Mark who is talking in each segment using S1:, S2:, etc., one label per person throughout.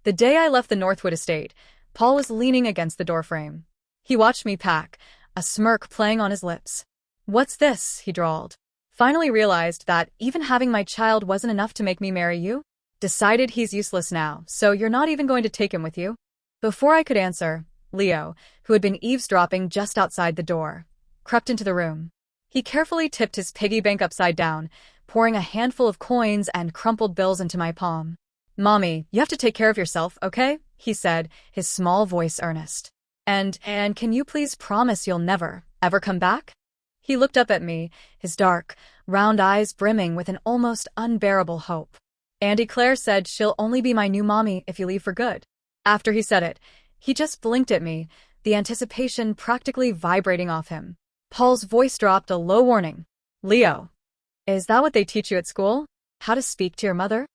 S1: The day I left the Northwood estate, Paul was leaning against the doorframe. He watched me pack, a smirk playing on his lips. "What's this?" he drawled. Finally realized that even having my child wasn't enough to make me marry you? Decided he's useless now, so you're not even going to take him with you? Before I could answer, Leo, who had been eavesdropping just outside the door, crept into the room. He carefully tipped his piggy bank upside down, pouring a handful of coins and crumpled bills into my palm. "Mommy, you have to take care of yourself, okay?" he said, his small voice earnest. And can you please promise you'll never, ever come back?" He looked up at me, his dark, round eyes brimming with an almost unbearable hope. "Auntie Claire said she'll only be my new mommy if you leave for good." After he said it, he just blinked at me, the anticipation practically vibrating off him. Paul's voice dropped a low warning. "Leo, is that what they teach you at school? How to speak to your mother?"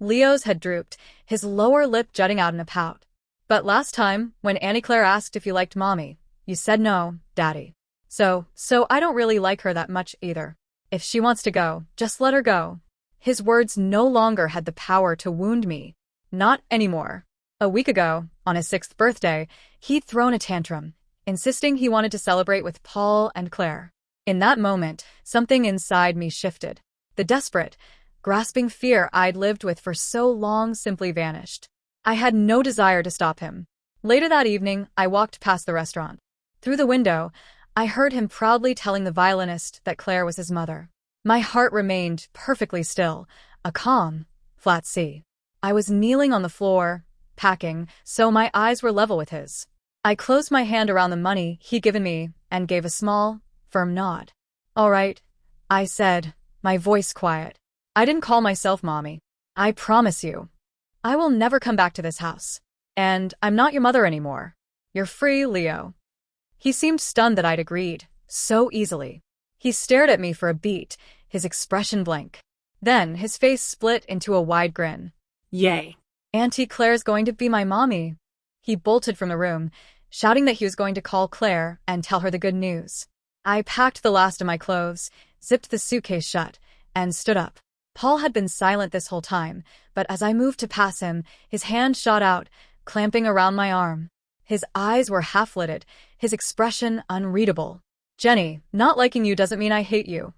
S1: Leo's head drooped, his lower lip jutting out in a pout. "But last time, when Auntie Claire asked if you liked Mommy, you said no, Daddy. So I don't really like her that much either. If she wants to go, just let her go." His words no longer had the power to wound me. Not anymore. A week ago, on his 6th birthday, he'd thrown a tantrum, insisting he wanted to celebrate with Paul and Claire. In that moment, something inside me shifted. The desperate, grasping fear I'd lived with for so long simply vanished. I had no desire to stop him. Later that evening, I walked past the restaurant. Through the window, I heard him proudly telling the violinist that Claire was his mother. My heart remained perfectly still, a calm, flat sea. I was kneeling on the floor, packing, so my eyes were level with his. I closed my hand around the money he'd given me and gave a small, firm nod. "All right," I said, my voice quiet. "I didn't call myself Mommy. I promise you. I will never come back to this house. And I'm not your mother anymore. You're free, Leo." He seemed stunned that I'd agreed, so easily. He stared at me for a beat, his expression blank. Then his face split into a wide grin.
S2: "Yay.
S1: Auntie Claire's going to be my mommy." He bolted from the room, shouting that he was going to call Claire and tell her the good news. I packed the last of my clothes, zipped the suitcase shut, and stood up. Paul had been silent this whole time, but as I moved to pass him, his hand shot out, clamping around my arm. His eyes were half-lidded, his expression unreadable. "Jenny, not liking you doesn't mean I hate you."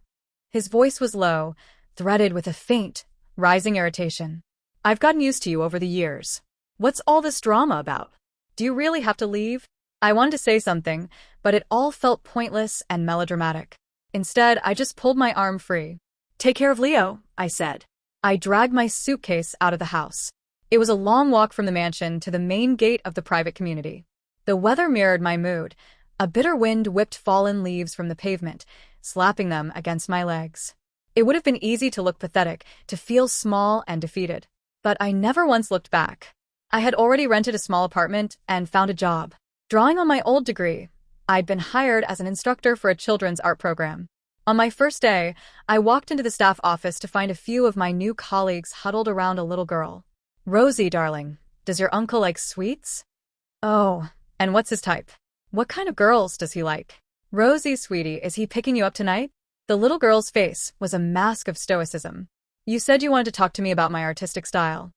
S1: His voice was low, threaded with a faint, rising irritation. "I've gotten used to you over the years. What's all this drama about? Do you really have to leave?" I wanted to say something, but it all felt pointless and melodramatic. Instead, I just pulled my arm free. "Take care of Leo," I said. I dragged my suitcase out of the house. It was a long walk from the mansion to the main gate of the private community. The weather mirrored my mood. A bitter wind whipped fallen leaves from the pavement, slapping them against my legs. It would have been easy to look pathetic, to feel small and defeated. But I never once looked back. I had already rented a small apartment and found a job. Drawing on my old degree, I'd been hired as an instructor for a children's art program. On my first day, I walked into the staff office to find a few of my new colleagues huddled around a little girl. "Rosie, darling, does your uncle like sweets?" "Oh, and what's his type? What kind of girls does he like?" "Rosie, sweetie, is he picking you up tonight?" The little girl's face was a mask of stoicism. "You said you wanted to talk to me about my artistic style."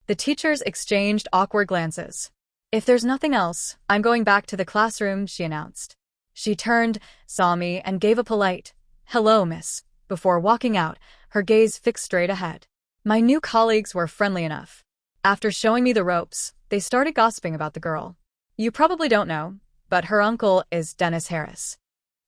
S1: The teachers exchanged awkward glances. "If there's nothing else, I'm going back to the classroom," she announced. She turned, saw me, and gave a polite, "Hello, miss," before walking out, her gaze fixed straight ahead. My new colleagues were friendly enough. After showing me the ropes, they started gossiping about the girl. "You probably don't know, but her uncle is Dennis Harris.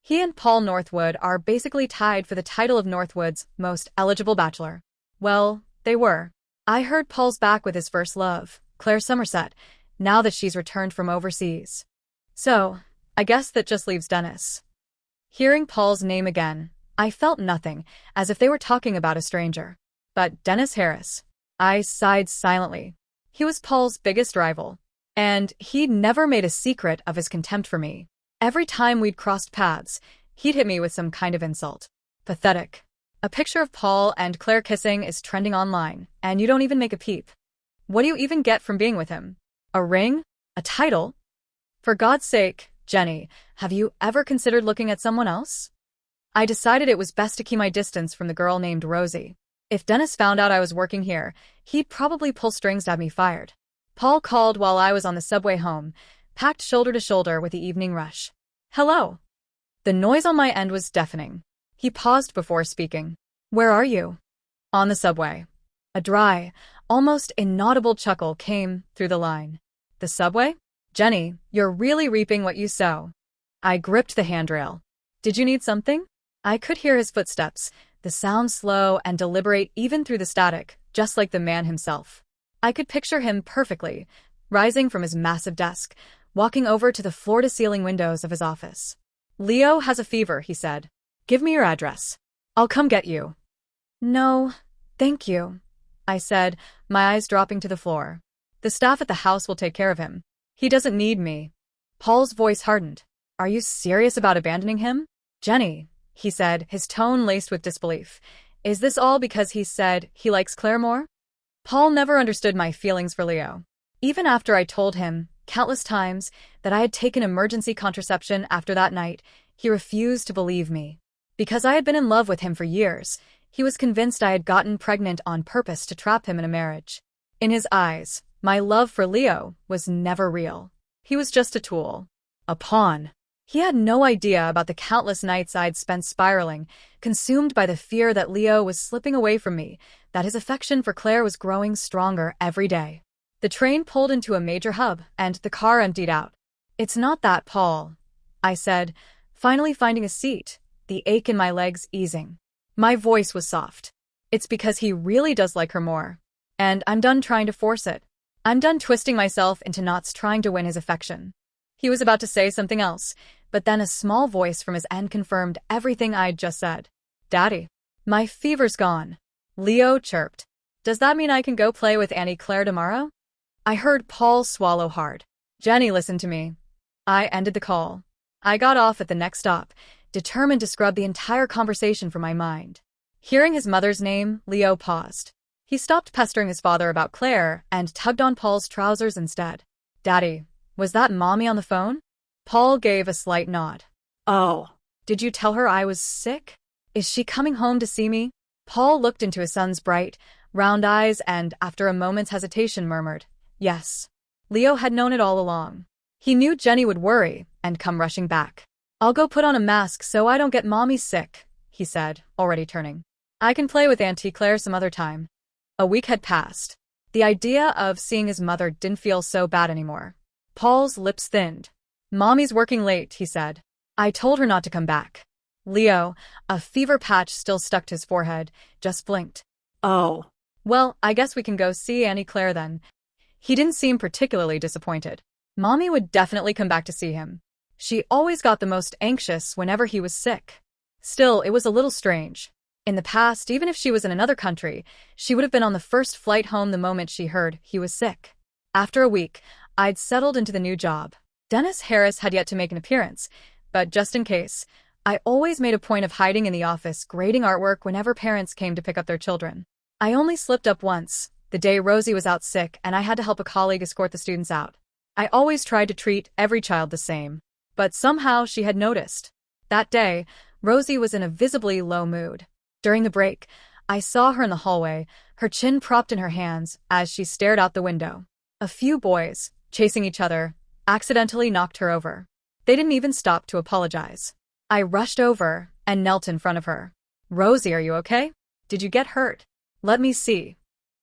S1: He and Paul Northwood are basically tied for the title of Northwood's most eligible bachelor." Well, they were. I heard Paul's back with his first love, Claire Somerset, now that she's returned from overseas. So, I guess that just leaves Dennis. Hearing Paul's name again, I felt nothing, as if they were talking about a stranger. But Dennis Harris. I sighed silently. He was Paul's biggest rival. And he'd never made a secret of his contempt for me. Every time we'd crossed paths, he'd hit me with some kind of insult. Pathetic. A picture of Paul and Claire kissing is trending online, and you don't even make a peep. What do you even get from being with him? A ring? A title? For God's sake, Jenny, have you ever considered looking at someone else? I decided it was best to keep my distance from the girl named Rosie. If Dennis found out I was working here, he'd probably pull strings to have me fired. Paul called while I was on the subway home, packed shoulder to shoulder with the evening rush. Hello. The noise on my end was deafening. He paused before speaking. Where are you? On the subway. A dry, almost inaudible chuckle came through the line. The subway? Jenny, you're really reaping what you sow. I gripped the handrail. Did you need something? I could hear his footsteps, the sound slow and deliberate even through the static, just like the man himself. I could picture him perfectly, rising from his massive desk, walking over to the floor-to-ceiling windows of his office. Leo has a fever, he said. Give me your address. I'll come get you. No, thank you, I said, my eyes dropping to the floor. The staff at the house will take care of him. He doesn't need me. Paul's voice hardened. Are you serious about abandoning him? Jenny, he said, his tone laced with disbelief. Is this all because he said he likes Claire more? Paul never understood my feelings for Leo. Even after I told him, countless times, that I had taken emergency contraception after that night, he refused to believe me. Because I had been in love with him for years, he was convinced I had gotten pregnant on purpose to trap him in a marriage. In his eyes, my love for Leo was never real. He was just a tool. A pawn. He had no idea about the countless nights I'd spent spiraling, consumed by the fear that Leo was slipping away from me, that his affection for Claire was growing stronger every day. The train pulled into a major hub, and the car emptied out. It's not that, Paul, I said, finally finding a seat, the ache in my legs easing. My voice was soft. It's because he really does like her more. And I'm done trying to force it. I'm done twisting myself into knots trying to win his affection. He was about to say something else, but then a small voice from his end confirmed everything I'd just said. Daddy, my fever's gone. Leo chirped. Does that mean I can go play with Annie Claire tomorrow? I heard Paul swallow hard. Jenny, listen to me. I ended the call. I got off at the next stop, determined to scrub the entire conversation from my mind. Hearing his mother's name, Leo paused. He stopped pestering his father about Claire and tugged on Paul's trousers instead. Daddy, was that Mommy on the phone? Paul gave a slight nod. Oh, did you tell her I was sick? Is she coming home to see me? Paul looked into his son's bright, round eyes and, after a moment's hesitation, murmured, yes. Leo had known it all along. He knew Jenny would worry and come rushing back. I'll go put on a mask so I don't get Mommy sick, he said, already turning. I can play with Auntie Claire some other time. A week had passed. The idea of seeing his mother didn't feel so bad anymore. Paul's lips thinned. Mommy's working late, he said. I told her not to come back. Leo, a fever patch still stuck to his forehead, just blinked. Oh. Well, I guess we can go see Annie Claire then. He didn't seem particularly disappointed. Mommy would definitely come back to see him. She always got the most anxious whenever he was sick. Still, it was a little strange. In the past, even if she was in another country, she would have been on the first flight home the moment she heard he was sick. After a week, I'd settled into the new job. Dennis Harris had yet to make an appearance, but just in case, I always made a point of hiding in the office grading artwork whenever parents came to pick up their children. I only slipped up once, the day Rosie was out sick and I had to help a colleague escort the students out. I always tried to treat every child the same, but somehow she had noticed. That day, Rosie was in a visibly low mood. During the break, I saw her in the hallway, her chin propped in her hands as she stared out the window. A few boys, chasing each other, accidentally knocked her over. They didn't even stop to apologize. I rushed over and knelt in front of her. Rosie, are you okay? Did you get hurt? Let me see.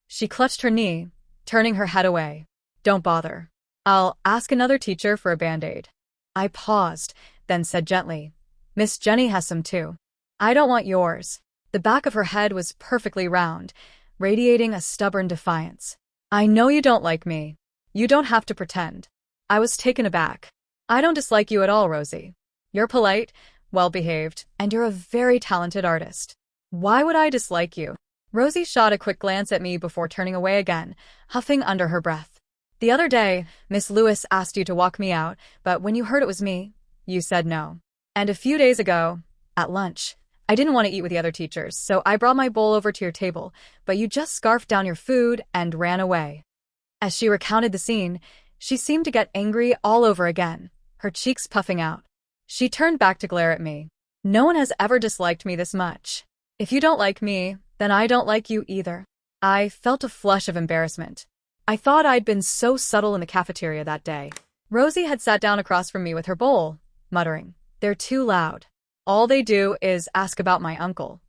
S1: She clutched her knee, turning her head away. Don't bother. I'll ask another teacher for a Band-Aid. I paused, then said gently, Miss Jenny has some too. I don't want yours. The back of her head was perfectly round, radiating a stubborn defiance. I know you don't like me. You don't have to pretend. I was taken aback. I don't dislike you at all, Rosie. You're polite, well-behaved, and you're a very talented artist. Why would I dislike you? Rosie shot a quick glance at me before turning away again, huffing under her breath. The other day, Miss Lewis asked you to walk me out, but when you heard it was me, you said no. And a few days ago, at lunch, I didn't want to eat with the other teachers, so I brought my bowl over to your table, but you just scarfed down your food and ran away. As she recounted the scene, she seemed to get angry all over again, her cheeks puffing out. She turned back to glare at me. No one has ever disliked me this much. If you don't like me, then I don't like you either. I felt a flush of embarrassment. I thought I'd been so subtle in the cafeteria that day. Rosie had sat down across from me with her bowl, muttering, "They're too loud. All they do is ask about my uncle."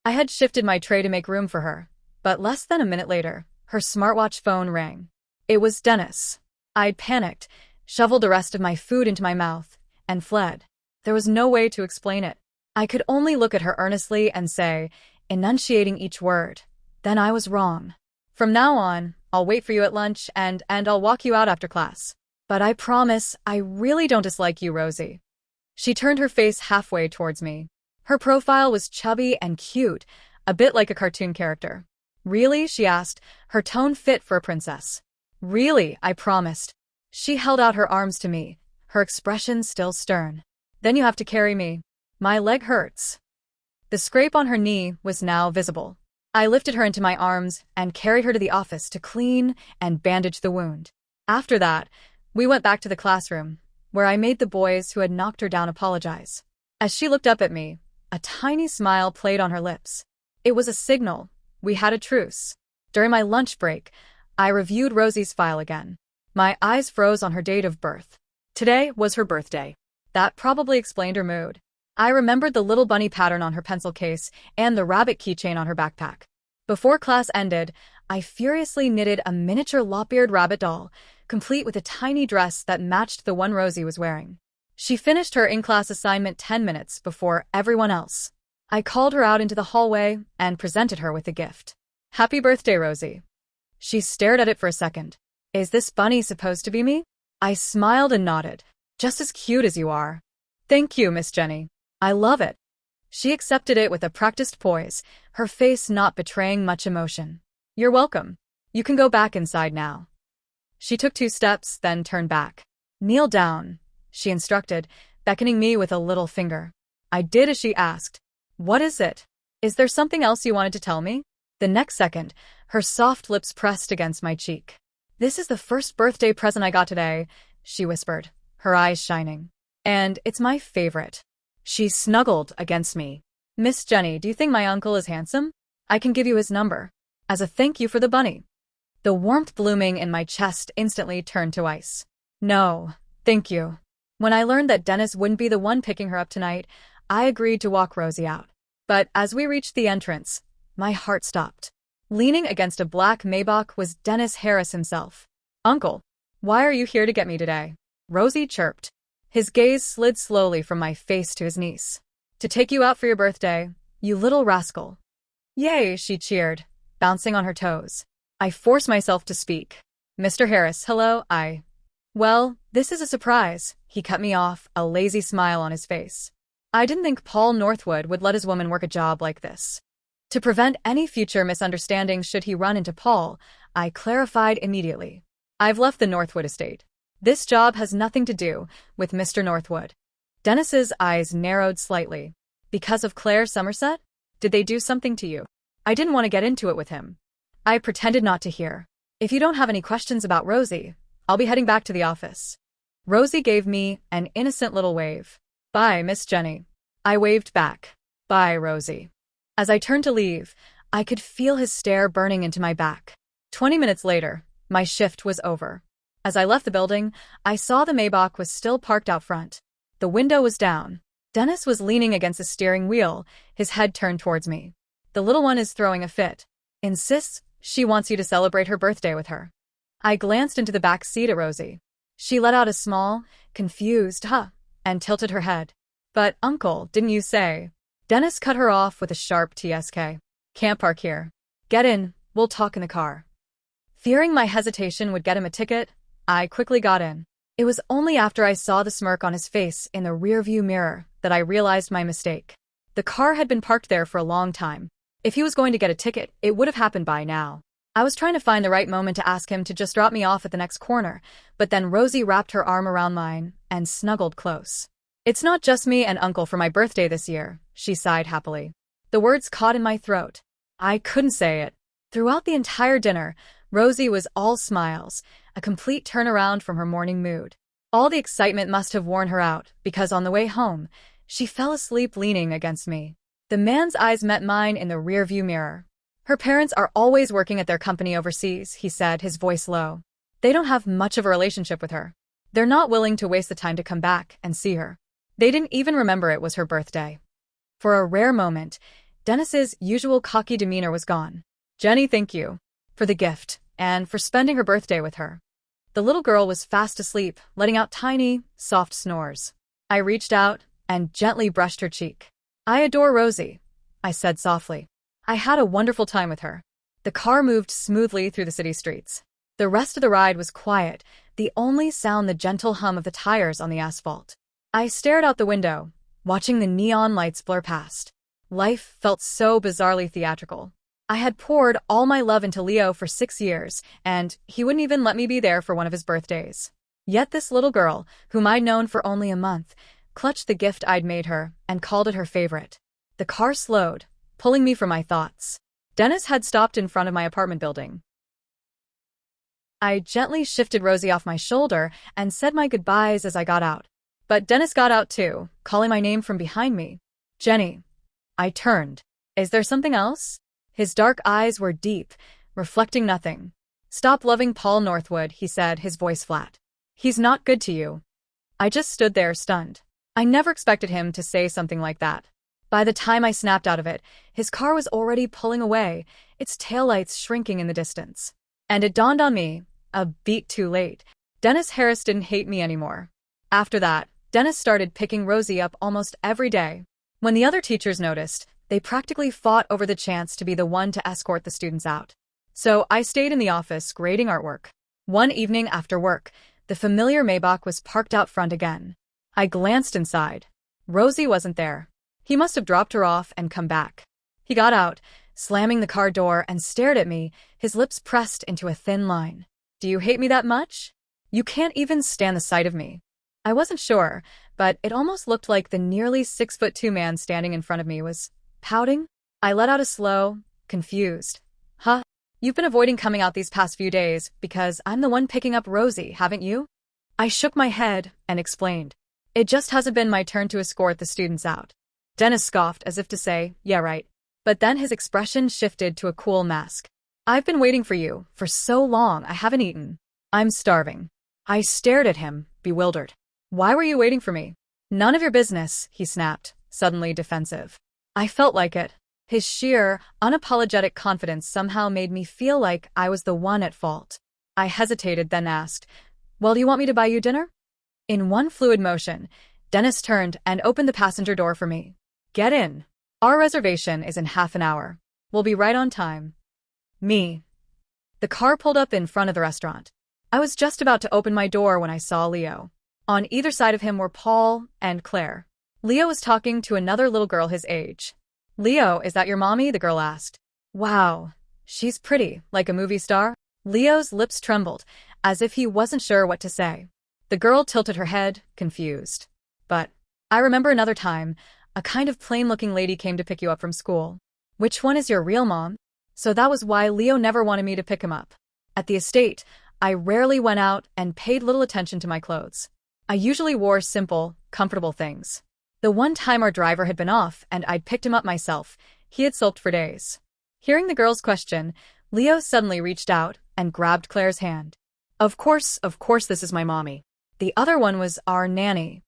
S1: I had shifted my tray to make room for her, but less than a minute later, her smartwatch phone rang. It was Dennis. I'd panicked, shoveled the rest of my food into my mouth, and fled. There was no way to explain it. I could only look at her earnestly and say, enunciating each word, "Then I was wrong. From now on, I'll wait for you at lunch and I'll walk you out after class. But I promise, I really don't dislike you, Rosie." She turned her face halfway towards me. Her profile was chubby and cute, a bit like a cartoon character. "Really?" she asked, her tone fit for a princess. "Really," I promised. She held out her arms to me, her expression still stern. "Then you have to carry me. My leg hurts." The scrape on her knee was now visible. I lifted her into my arms and carried her to the office to clean and bandage the wound. After that, we went back to the classroom, where I made the boys who had knocked her down apologize. As she looked up at me, a tiny smile played on her lips. It was a signal. We had a truce. During my lunch break, I reviewed Rosie's file again. My eyes froze on her date of birth. Today was her birthday. That probably explained her mood. I remembered the little bunny pattern on her pencil case and the rabbit keychain on her backpack. Before class ended, I furiously knitted a miniature lop-eared rabbit doll, complete with a tiny dress that matched the one Rosie was wearing. She finished her in-class assignment 10 minutes before everyone else. I called her out into the hallway and presented her with a gift. "Happy birthday, Rosie." She stared at it for a second. "Is this bunny supposed to be me?" I smiled and nodded. "Just as cute as you are." "Thank you, Miss Jenny. I love it." She accepted it with a practiced poise, her face not betraying much emotion. "You're welcome. You can go back inside now." She took 2 steps, then turned back. "Kneel down," she instructed, beckoning me with a little finger. I did as she asked. "What is it? Is there something else you wanted to tell me?" The next second, her soft lips pressed against my cheek. "This is the first birthday present I got today," she whispered, her eyes shining. "And it's my favorite." She snuggled against me. "Miss Jenny, do you think my uncle is handsome? I can give you his number. As a thank you for the bunny." The warmth blooming in my chest instantly turned to ice. "No, thank you." When I learned that Dennis wouldn't be the one picking her up tonight, I agreed to walk Rosie out. But as we reached the entrance, my heart stopped. Leaning against a black Maybach was Dennis Harris himself. "Uncle, why are you here to get me today?" Rosie chirped. His gaze slid slowly from my face to his niece. "To take you out for your birthday, you little rascal." "Yay," she cheered, bouncing on her toes. I forced myself to speak. "Mr. Harris, hello, Well, this is a surprise," he cut me off, a lazy smile on his face. "I didn't think Paul Northwood would let his woman work a job like this." To prevent any future misunderstandings should he run into Paul, I clarified immediately. "I've left the Northwood estate. This job has nothing to do with Mr. Northwood." Dennis's eyes narrowed slightly. "Because of Claire Somerset? Did they do something to you?" I didn't want to get into it with him. I pretended not to hear. "If you don't have any questions about Rosie, I'll be heading back to the office." Rosie gave me an innocent little wave. "Bye, Miss Jenny." I waved back. "Bye, Rosie." As I turned to leave, I could feel his stare burning into my back. 20 minutes later, my shift was over. As I left the building, I saw the Maybach was still parked out front. The window was down. Dennis was leaning against the steering wheel, his head turned towards me. "The little one is throwing a fit. Insists she wants you to celebrate her birthday with her." I glanced into the back seat at Rosie. She let out a small, confused huh, and tilted her head. "But, Uncle, didn't you say?" Dennis cut her off with a sharp TSK. "Can't park here. Get in, we'll talk in the car." Fearing my hesitation would get him a ticket, I quickly got in. It was only after I saw the smirk on his face in the rearview mirror that I realized my mistake. The car had been parked there for a long time. If he was going to get a ticket, it would have happened by now. I was trying to find the right moment to ask him to just drop me off at the next corner, but then Rosie wrapped her arm around mine and snuggled close. "It's not just me and Uncle for my birthday this year," she sighed happily. The words caught in my throat. I couldn't say it. Throughout the entire dinner, Rosie was all smiles, a complete turnaround from her morning mood. All the excitement must have worn her out, because on the way home, she fell asleep leaning against me. The man's eyes met mine in the rearview mirror. Her parents are always working at their company overseas, he said, his voice low. They don't have much of a relationship with her. They're not willing to waste the time to come back and see her. They didn't even remember it was her birthday. For a rare moment, Dennis's usual cocky demeanor was gone. Jenny, thank you for the gift and for spending her birthday with her. The little girl was fast asleep, letting out tiny, soft snores. I reached out and gently brushed her cheek. I adore Rosie, I said softly. I had a wonderful time with her. The car moved smoothly through the city streets. The rest of the ride was quiet, the only sound the gentle hum of the tires on the asphalt. I stared out the window, watching the neon lights blur past. Life felt so bizarrely theatrical. I had poured all my love into Leo for 6 years, and he wouldn't even let me be there for one of his birthdays. Yet this little girl, whom I'd known for only a month, clutched the gift I'd made her and called it her favorite. The car slowed, pulling me from my thoughts. Dennis had stopped in front of my apartment building. I gently shifted Rosie off my shoulder and said my goodbyes as I got out. But Dennis got out too, calling my name from behind me. Jenny. I turned. Is there something else? His dark eyes were deep, reflecting nothing. Stop loving Paul Northwood, he said, his voice flat. He's not good to you. I just stood there stunned. I never expected him to say something like that. By the time I snapped out of it, his car was already pulling away, its taillights shrinking in the distance. And it dawned on me, a beat too late, Dennis Harris didn't hate me anymore. After that, Dennis started picking Rosie up almost every day. When the other teachers noticed, they practically fought over the chance to be the one to escort the students out. So I stayed in the office grading artwork. One evening after work, the familiar Maybach was parked out front again. I glanced inside. Rosie wasn't there. He must have dropped her off and come back. He got out, slamming the car door, and stared at me, his lips pressed into a thin line. Do you hate me that much? You can't even stand the sight of me. I wasn't sure, but it almost looked like the nearly 6'2" man standing in front of me was pouting. I let out a slow, confused, "Huh? You've been avoiding coming out these past few days because I'm the one picking up Rosie, haven't you?" I shook my head and explained. It just hasn't been my turn to escort the students out. Dennis scoffed as if to say, yeah, right. But then his expression shifted to a cool mask. I've been waiting for you for so long I haven't eaten. I'm starving. I stared at him, bewildered. Why were you waiting for me? None of your business, he snapped, suddenly defensive. I felt like it. His sheer, unapologetic confidence somehow made me feel like I was the one at fault. I hesitated, then asked, well, do you want me to buy you dinner? In one fluid motion, Dennis turned and opened the passenger door for me. Get in. Our reservation is in half an hour. We'll be right on time. Me. The car pulled up in front of the restaurant. I was just about to open my door when I saw Leo. On either side of him were Paul and Claire. Leo was talking to another little girl his age. Leo, is that your mommy? The girl asked. Wow. She's pretty, like a movie star. Leo's lips trembled, as if he wasn't sure what to say. The girl tilted her head, confused. But I remember another time, a kind of plain-looking lady came to pick you up from school. Which one is your real mom? So that was why Leo never wanted me to pick him up. At the estate, I rarely went out and paid little attention to my clothes. I usually wore simple, comfortable things. The one time our driver had been off and I'd picked him up myself, he had sulked for days. Hearing the girl's question, Leo suddenly reached out and grabbed Claire's hand. Of course, this is my mommy. The other one was our nanny.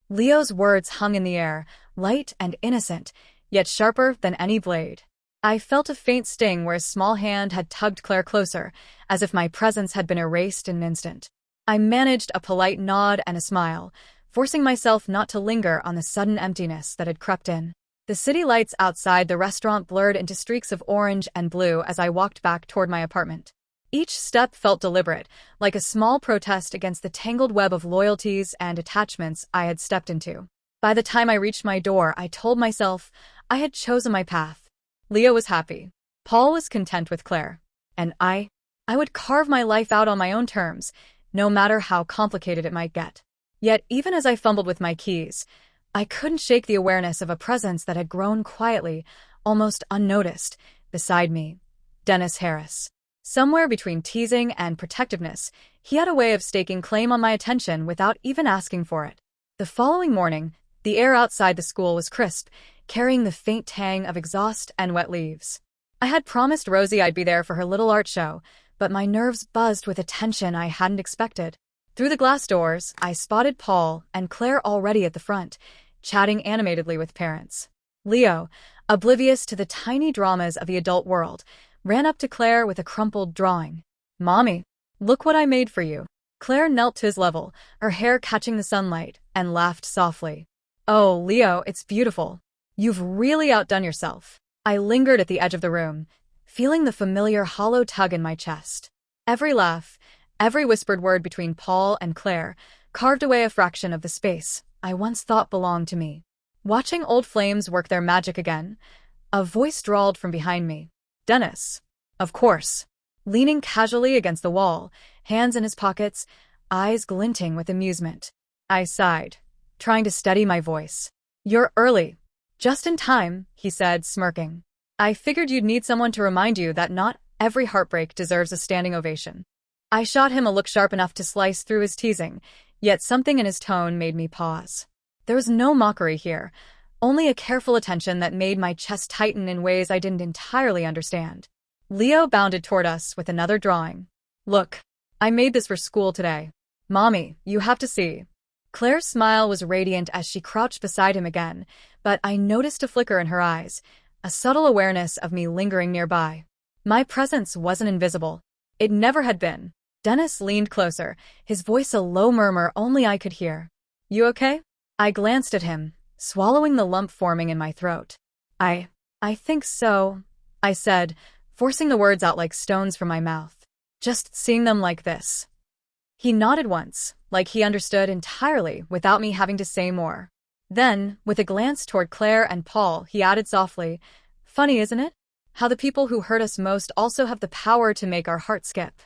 S1: Leo's words hung in the air, light and innocent, yet sharper than any blade. I felt a faint sting where a small hand had tugged Claire closer, as if my presence had been erased in an instant. I managed a polite nod and a smile, forcing myself not to linger on the sudden emptiness that had crept in. The city lights outside the restaurant blurred into streaks of orange and blue as I walked back toward my apartment. Each step felt deliberate, like a small protest against the tangled web of loyalties and attachments I had stepped into. By the time I reached my door, I told myself I had chosen my path. Leo was happy. Paul was content with Claire. And I would carve my life out on my own terms, no matter how complicated it might get. Yet, even as I fumbled with my keys, I couldn't shake the awareness of a presence that had grown quietly, almost unnoticed, beside me. Dennis Harris. Somewhere between teasing and protectiveness, he had a way of staking claim on my attention without even asking for it. The following morning, the air outside the school was crisp, carrying the faint tang of exhaust and wet leaves. I had promised Rosie I'd be there for her little art show, but my nerves buzzed with a tension I hadn't expected. Through the glass doors, I spotted Paul and Claire already at the front, chatting animatedly with parents. Leo, oblivious to the tiny dramas of the adult world, ran up to Claire with a crumpled drawing. "Mommy, look what I made for you." Claire knelt to his level, her hair catching the sunlight, and laughed softly. "Oh, Leo, it's beautiful. You've really outdone yourself." I lingered at the edge of the room, feeling the familiar hollow tug in my chest. Every laugh, every whispered word between Paul and Claire carved away a fraction of the space I once thought belonged to me. Watching old flames work their magic again, a voice drawled from behind me. "Dennis." "Of course." Leaning casually against the wall, hands in his pockets, eyes glinting with amusement. I sighed, trying to steady my voice. "You're early." "Just in time," he said, smirking. "I figured you'd need someone to remind you that not every heartbreak deserves a standing ovation." I shot him a look sharp enough to slice through his teasing, yet something in his tone made me pause. There was no mockery here, only a careful attention that made my chest tighten in ways I didn't entirely understand. Leo bounded toward us with another drawing. "Look, I made this for school today. Mommy, you have to see." Claire's smile was radiant as she crouched beside him again, but I noticed a flicker in her eyes, a subtle awareness of me lingering nearby. My presence wasn't invisible. It never had been. Dennis leaned closer, his voice a low murmur only I could hear. "You okay?" I glanced at him, swallowing the lump forming in my throat. I think so," I said, forcing the words out like stones from my mouth. "Just seeing them like this." He nodded once, like he understood entirely without me having to say more. Then, with a glance toward Claire and Paul, he added softly, "Funny, isn't it? How the people who hurt us most also have the power to make our hearts skip."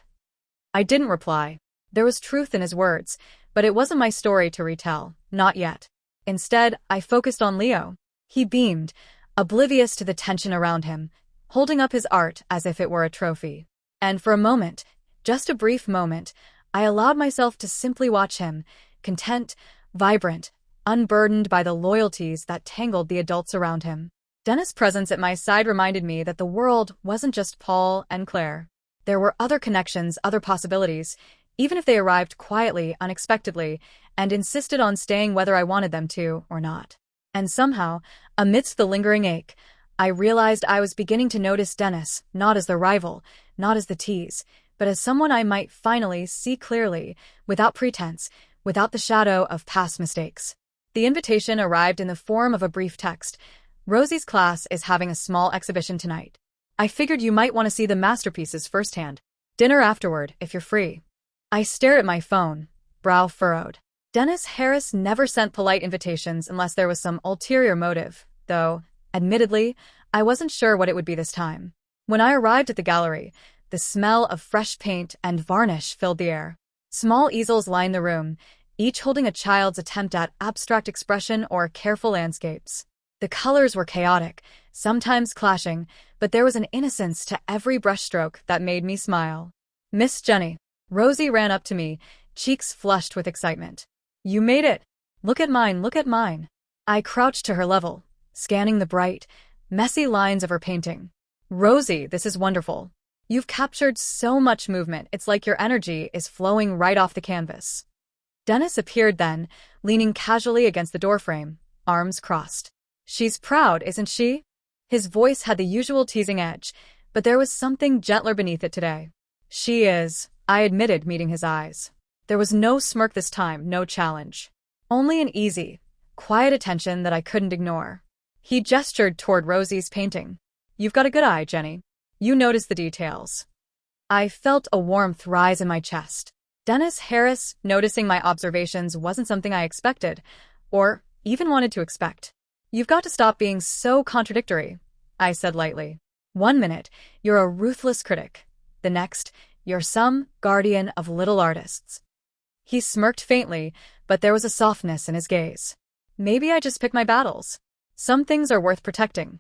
S1: I didn't reply. There was truth in his words, but it wasn't my story to retell, not yet. Instead, I focused on Leo. He beamed, oblivious to the tension around him, holding up his art as if it were a trophy. And for a moment, just a brief moment, I allowed myself to simply watch him, content, vibrant, unburdened by the loyalties that tangled the adults around him. Dennis' presence at my side reminded me that the world wasn't just Paul and Claire. There were other connections, other possibilities, even if they arrived quietly, unexpectedly, and insisted on staying whether I wanted them to or not. And somehow, amidst the lingering ache, I realized I was beginning to notice Dennis, not as the rival, not as the tease, but as someone I might finally see clearly, without pretense, without the shadow of past mistakes. The invitation arrived in the form of a brief text. "Rosie's class is having a small exhibition tonight. I figured you might want to see the masterpieces firsthand. Dinner afterward, if you're free." I stared at my phone, brow furrowed. Dennis Harris never sent polite invitations unless there was some ulterior motive, though, admittedly, I wasn't sure what it would be this time. When I arrived at the gallery, the smell of fresh paint and varnish filled the air. Small easels lined the room, each holding a child's attempt at abstract expression or careful landscapes. The colors were chaotic, sometimes clashing, but there was an innocence to every brushstroke that made me smile. "Miss Jenny." Rosie ran up to me, cheeks flushed with excitement. "You made it! Look at mine, look at mine." I crouched to her level, scanning the bright, messy lines of her painting. "Rosie, this is wonderful. You've captured so much movement, it's like your energy is flowing right off the canvas." Dennis appeared then, leaning casually against the doorframe, arms crossed. "She's proud, isn't she?" His voice had the usual teasing edge, but there was something gentler beneath it today. "She is," I admitted, meeting his eyes. There was no smirk this time, no challenge. Only an easy, quiet attention that I couldn't ignore. He gestured toward Rosie's painting. "You've got a good eye, Jenny. You notice the details." I felt a warmth rise in my chest. Dennis Harris noticing my observations wasn't something I expected, or even wanted to expect. "You've got to stop being so contradictory," I said lightly. "One minute, you're a ruthless critic. The next, you're some guardian of little artists." He smirked faintly, but there was a softness in his gaze. Maybe I just pick my battles. Some things are worth protecting.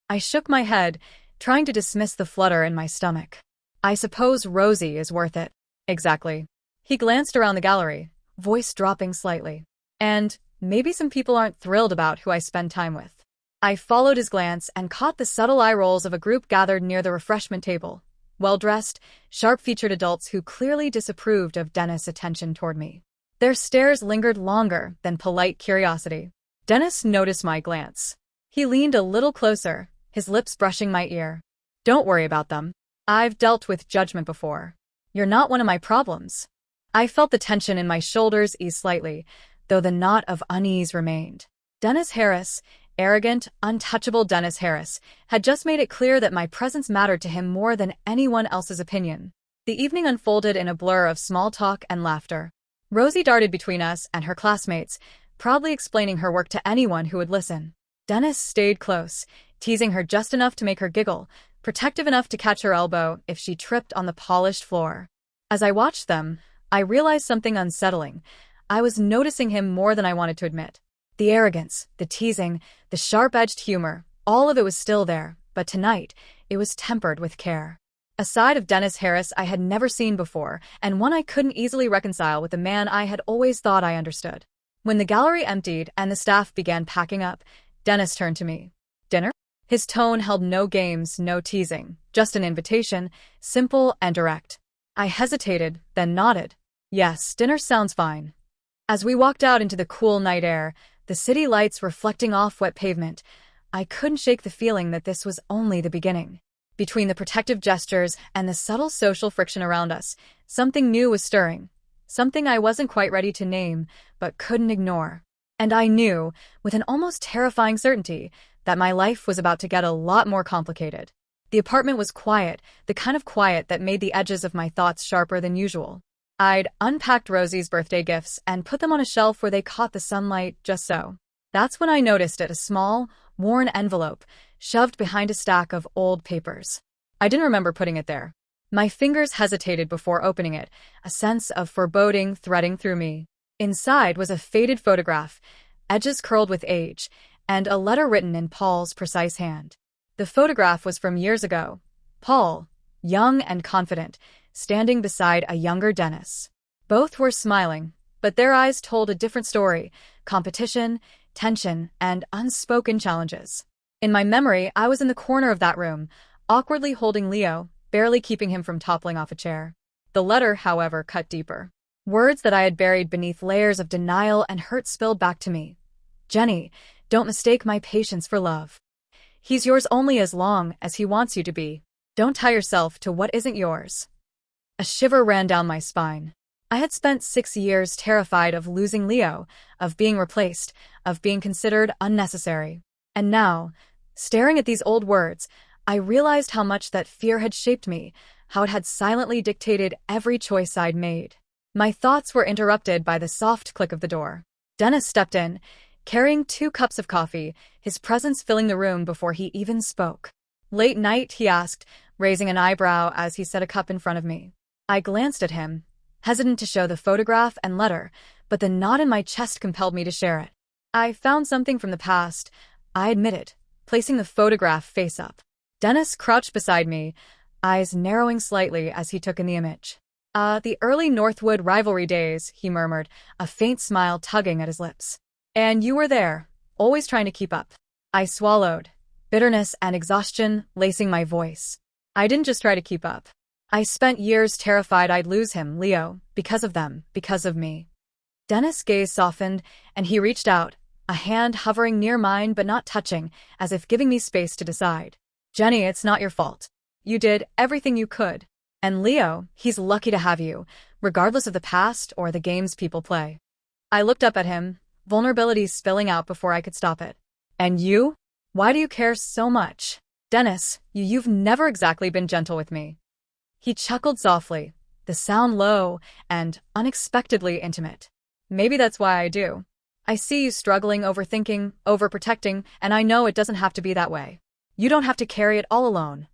S1: I shook my head, trying to dismiss the flutter in my stomach. "I suppose Rosie is worth it." "Exactly." He glanced around the gallery, voice dropping slightly. "And maybe some people aren't thrilled about who I spend time with." I followed his glance and caught the subtle eye rolls of a group gathered near the refreshment table. Well-dressed, sharp-featured adults who clearly disapproved of Dennis' attention toward me. Their stares lingered longer than polite curiosity. Dennis noticed my glance. He leaned a little closer, his lips brushing my ear. "Don't worry about them. I've dealt with judgment before. You're not one of my problems." I felt the tension in my shoulders ease slightly, though the knot of unease remained. Dennis Harris, arrogant, untouchable Dennis Harris, had just made it clear that my presence mattered to him more than anyone else's opinion. The evening unfolded in a blur of small talk and laughter. Rosie darted between us and her classmates, proudly explaining her work to anyone who would listen. Dennis stayed close, teasing her just enough to make her giggle, protective enough to catch her elbow if she tripped on the polished floor. As I watched them, I realized something unsettling. I was noticing him more than I wanted to admit. The arrogance, the teasing, the sharp-edged humor, all of it was still there, but tonight, it was tempered with care. A side of Dennis Harris I had never seen before, and one I couldn't easily reconcile with the man I had always thought I understood. When the gallery emptied and the staff began packing up, Dennis turned to me. "Dinner?" His tone held no games, no teasing, just an invitation, simple and direct. I hesitated, then nodded. "Yes, dinner sounds fine." As we walked out into the cool night air, the city lights reflecting off wet pavement, I couldn't shake the feeling that this was only the beginning. Between the protective gestures and the subtle social friction around us, something new was stirring. Something I wasn't quite ready to name, but couldn't ignore. And I knew, with an almost terrifying certainty, that my life was about to get a lot more complicated. The apartment was quiet, the kind of quiet that made the edges of my thoughts sharper than usual. I'd unpacked Rosie's birthday gifts and put them on a shelf where they caught the sunlight just so. That's when I noticed a small, worn envelope shoved behind a stack of old papers. I didn't remember putting it there. My fingers hesitated before opening it, a sense of foreboding threading through me. Inside was a faded photograph, edges curled with age, and a letter written in Paul's precise hand. The photograph was from years ago. Paul, young and confident, standing beside a younger Dennis. Both were smiling, but their eyes told a different story: competition, tension, and unspoken challenges. In my memory, I was in the corner of that room, awkwardly holding Leo, barely keeping him from toppling off a chair. The letter, however, cut deeper. Words that I had buried beneath layers of denial and hurt spilled back to me. "Jenny, don't mistake my patience for love. He's yours only as long as he wants you to be. Don't tie yourself to what isn't yours." A shiver ran down my spine. I had spent 6 years terrified of losing Leo, of being replaced, of being considered unnecessary. And now, staring at these old words, I realized how much that fear had shaped me, how it had silently dictated every choice I'd made. My thoughts were interrupted by the soft click of the door. Dennis stepped in, carrying 2 cups of coffee, his presence filling the room before he even spoke. "Late night?" he asked, raising an eyebrow as he set a cup in front of me. I glanced at him, hesitant to show the photograph and letter, but the knot in my chest compelled me to share it. "I found something from the past," I admitted, placing the photograph face up. Dennis crouched beside me, eyes narrowing slightly as he took in the image. The early Northwood rivalry days," he murmured, a faint smile tugging at his lips. "And you were there, always trying to keep up." I swallowed, bitterness and exhaustion lacing my voice. I didn't just try to keep up. I spent years terrified I'd lose him, Leo, because of them, because of me. Dennis' gaze softened, and he reached out, a hand hovering near mine but not touching, as if giving me space to decide. "Jenny, it's not your fault. You did everything you could. And Leo, he's lucky to have you, regardless of the past or the games people play." I looked up at him, vulnerability spilling out before I could stop it. "And you? Why do you care so much?" "Dennis, you've never exactly been gentle with me." He chuckled softly, the sound low and unexpectedly intimate. "Maybe that's why I do. I see you struggling, overthinking, overprotecting, and I know it doesn't have to be that way. You don't have to carry it all alone."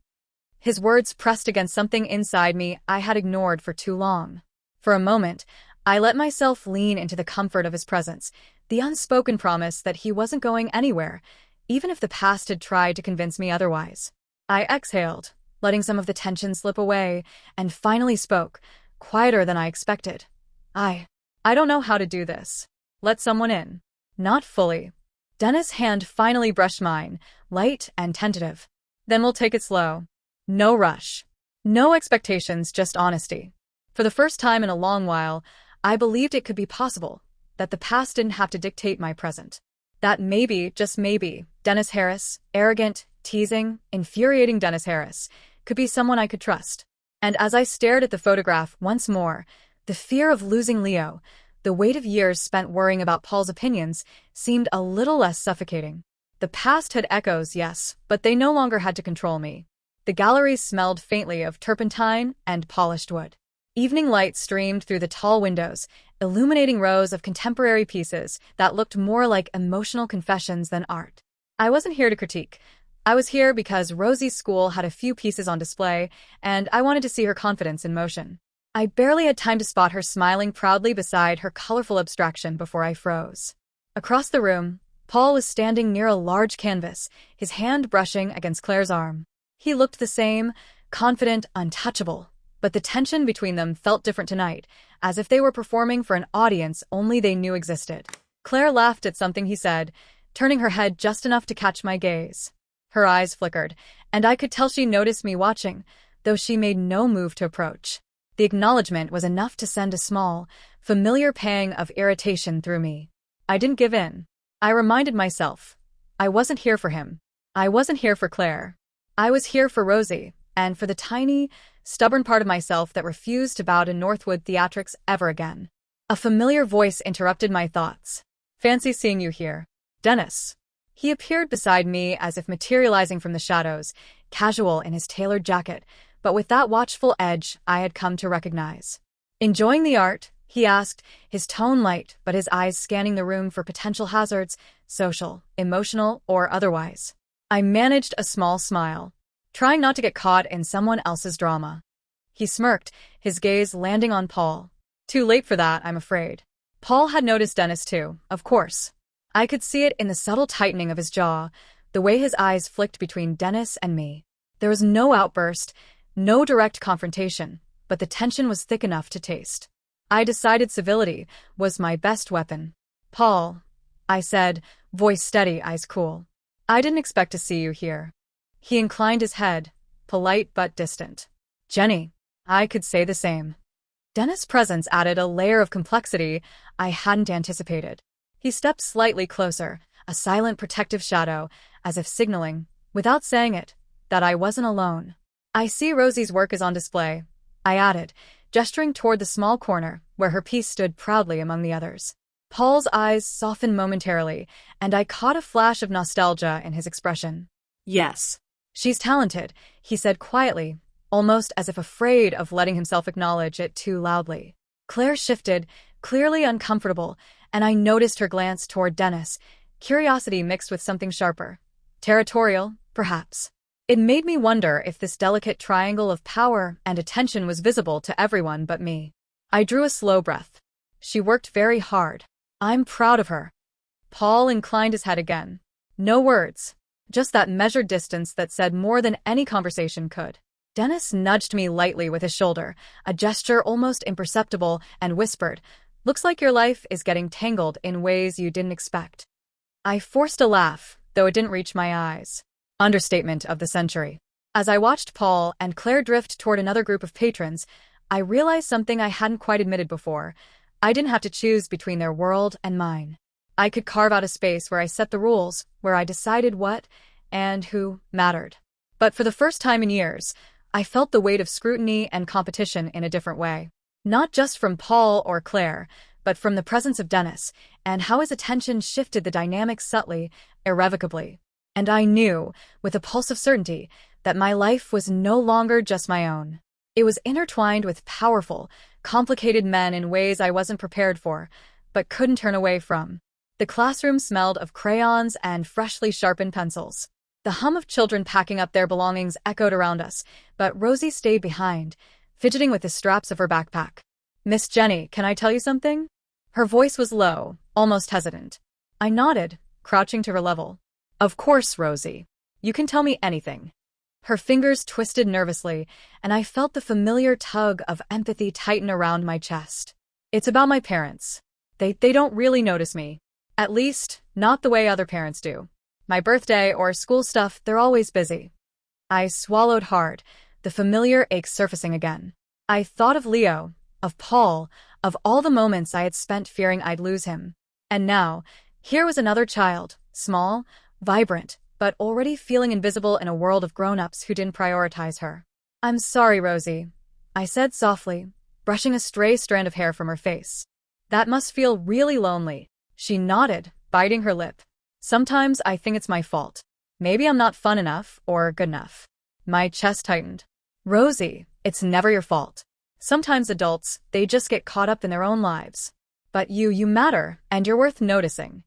S1: His words pressed against something inside me I had ignored for too long. For a moment, I let myself lean into the comfort of his presence, the unspoken promise that he wasn't going anywhere, even if the past had tried to convince me otherwise. I exhaled, letting some of the tension slip away, and finally spoke, quieter than I expected. I don't know how to do this. Let someone in." "Not fully. Dennis' hand finally brushed mine, light and tentative. Then we'll take it slow. No rush. No expectations, just honesty. For the first time in a long while, I believed it could be possible, that the past didn't have to dictate my present. That maybe, just maybe, Dennis Harris, arrogant, teasing, infuriating Dennis Harris, could be someone I could trust. And as I stared at the photograph once more, the fear of losing Leo, the weight of years spent worrying about Paul's opinions, seemed a little less suffocating. The past had echoes, yes, but they no longer had to control me. The galleries smelled faintly of turpentine and polished wood. Evening light streamed through the tall windows, illuminating rows of contemporary pieces that looked more like emotional confessions than art. I wasn't here to critique. I was here because Rosie's school had a few pieces on display, and I wanted to see her confidence in motion. I barely had time to spot her smiling proudly beside her colorful abstraction before I froze. Across the room, Paul was standing near a large canvas, his hand brushing against Claire's arm. He looked the same, confident, untouchable, but the tension between them felt different tonight, as if they were performing for an audience only they knew existed. Claire laughed at something he said, turning her head just enough to catch my gaze. Her eyes flickered, and I could tell she noticed me watching, though she made no move to approach. The acknowledgement was enough to send a small, familiar pang of irritation through me. I didn't give in. I reminded myself. I wasn't here for him. I wasn't here for Claire. I was here for Rosie, and for the tiny, stubborn part of myself that refused to bow to Northwood theatrics ever again. A familiar voice interrupted my thoughts. Fancy seeing you here. Dennis. He appeared beside me as if materializing from the shadows, casual in his tailored jacket, but with that watchful edge I had come to recognize. Enjoying the art? He asked, his tone light but his eyes scanning the room for potential hazards, social, emotional, or otherwise. I managed a small smile, trying not to get caught in someone else's drama. He smirked, his gaze landing on Paul. Too late for that, I'm afraid. Paul had noticed Dennis too, of course. I could see it in the subtle tightening of his jaw, the way his eyes flicked between Dennis and me. There was no outburst, no direct confrontation, but the tension was thick enough to taste. I decided civility was my best weapon. Paul, I said, voice steady, eyes cool. I didn't expect to see you here. He inclined his head, polite but distant. Jenny, I could say the same. Dennis' presence added a layer of complexity I hadn't anticipated. He stepped slightly closer, a silent protective shadow, as if signaling, without saying it, that I wasn't alone. I see Rosie's work is on display, I added, gesturing toward the small corner where her piece stood proudly among the others. Paul's eyes softened momentarily, and I caught a flash of nostalgia in his expression. Yes. She's talented, he said quietly, almost as if afraid of letting himself acknowledge it too loudly. Claire shifted, clearly uncomfortable, and I noticed her glance toward Dennis, curiosity mixed with something sharper. Territorial, perhaps. It made me wonder if this delicate triangle of power and attention was visible to everyone but me. I drew a slow breath. She worked very hard. I'm proud of her. Paul inclined his head again. No words, just that measured distance that said more than any conversation could. Dennis nudged me lightly with his shoulder, a gesture almost imperceptible, and whispered, "Looks like your life is getting tangled in ways you didn't expect." I forced a laugh, though it didn't reach my eyes. Understatement of the century. As I watched Paul and Claire drift toward another group of patrons, I realized something I hadn't quite admitted before. I didn't have to choose between their world and mine. I could carve out a space where I set the rules, where I decided what and who mattered. But for the first time in years, I felt the weight of scrutiny and competition in a different way. Not just from Paul or Claire, but from the presence of Dennis, and how his attention shifted the dynamics subtly, irrevocably. And I knew, with a pulse of certainty, that my life was no longer just my own. It was intertwined with powerful, complicated men in ways I wasn't prepared for, but couldn't turn away from. The classroom smelled of crayons and freshly sharpened pencils. The hum of children packing up their belongings echoed around us, but Rosie stayed behind, fidgeting with the straps of her backpack. "Miss Jenny, can I tell you something?" Her voice was low, almost hesitant. I nodded, crouching to her level. "Of course, Rosie. You can tell me anything." Her fingers twisted nervously, and I felt the familiar tug of empathy tighten around my chest. "It's about my parents. They don't really notice me. At least, not the way other parents do. My birthday or school stuff, they're always busy. I swallowed hard, the familiar ache surfacing again. I thought of Leo, of Paul, of all the moments I had spent fearing I'd lose him. And now, here was another child, small, vibrant, but already feeling invisible in a world of grown-ups who didn't prioritize her. "I'm sorry, Rosie," I said softly, brushing a stray strand of hair from her face. "That must feel really lonely." She nodded, biting her lip. "Sometimes I think it's my fault. Maybe I'm not fun enough or good enough." My chest tightened. "Rosie, it's never your fault. Sometimes adults, they just get caught up in their own lives. But you matter, and you're worth noticing."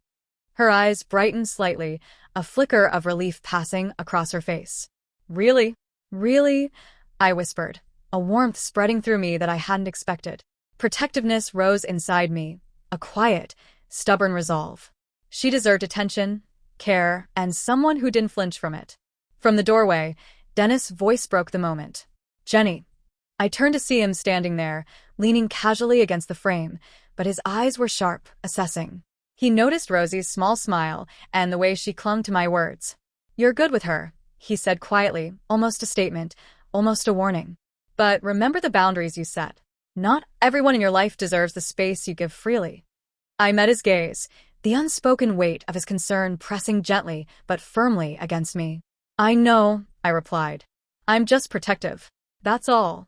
S1: Her eyes brightened slightly, a flicker of relief passing across her face. "Really? Really?" I whispered, a warmth spreading through me that I hadn't expected. Protectiveness rose inside me, a quiet, stubborn resolve. She deserved attention, care, and someone who didn't flinch from it. From the doorway, Dennis' voice broke the moment. "Jenny." I turned to see him standing there, leaning casually against the frame, but his eyes were sharp, assessing. He noticed Rosie's small smile and the way she clung to my words. "You're good with her," he said quietly, almost a statement, almost a warning. "But remember the boundaries you set. Not everyone in your life deserves the space you give freely." I met his gaze, the unspoken weight of his concern pressing gently but firmly against me. "I know," I replied. "I'm just protective. That's all."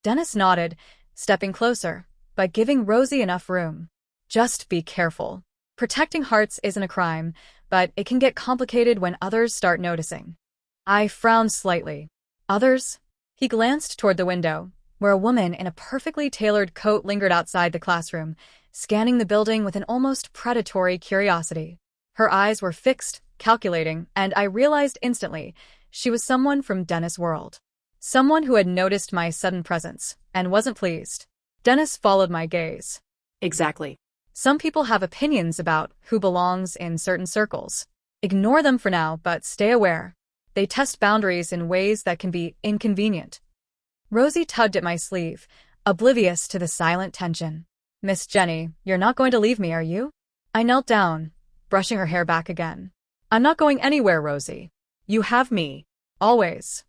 S1: Dennis nodded, stepping closer, but giving Rosie enough room. "Just be careful. Protecting hearts isn't a crime, but it can get complicated when others start noticing." I frowned slightly. "Others?" He glanced toward the window, where a woman in a perfectly tailored coat lingered outside the classroom, scanning the building with an almost predatory curiosity. Her eyes were fixed, calculating, and I realized instantly she was someone from Dennis' world. Someone who had noticed my sudden presence and wasn't pleased. Dennis followed my gaze.
S2: "Exactly.
S1: Some people have opinions about who belongs in certain circles. Ignore them for now, but stay aware. They test boundaries in ways that can be inconvenient." Rosie tugged at my sleeve, oblivious to the silent tension. "Miss Jenny, you're not going to leave me, are you?" I knelt down, brushing her hair back again. "I'm not going anywhere, Rosie. You have me. Always."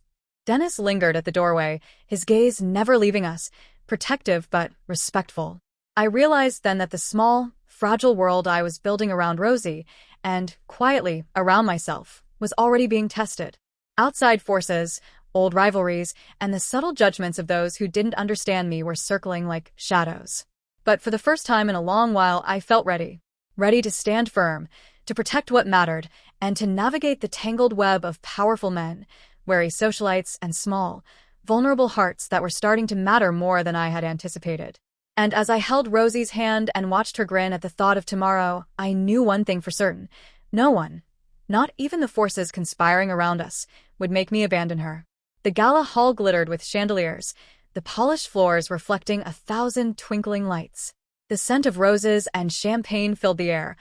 S1: Dennis lingered at the doorway, his gaze never leaving us, protective but respectful. I realized then that the small, fragile world I was building around Rosie, and, quietly, around myself, was already being tested. Outside forces, old rivalries, and the subtle judgments of those who didn't understand me were circling like shadows. But for the first time in a long while, I felt ready. Ready to stand firm, to protect what mattered, and to navigate the tangled web of powerful men, wary socialites, and small, vulnerable hearts that were starting to matter more than I had anticipated. And as I held Rosie's hand and watched her grin at the thought of tomorrow, I knew one thing for certain. No one, not even the forces conspiring around us, would make me abandon her. The gala hall glittered with chandeliers, the polished floors reflecting 1,000 twinkling lights. The scent of roses and champagne filled the air,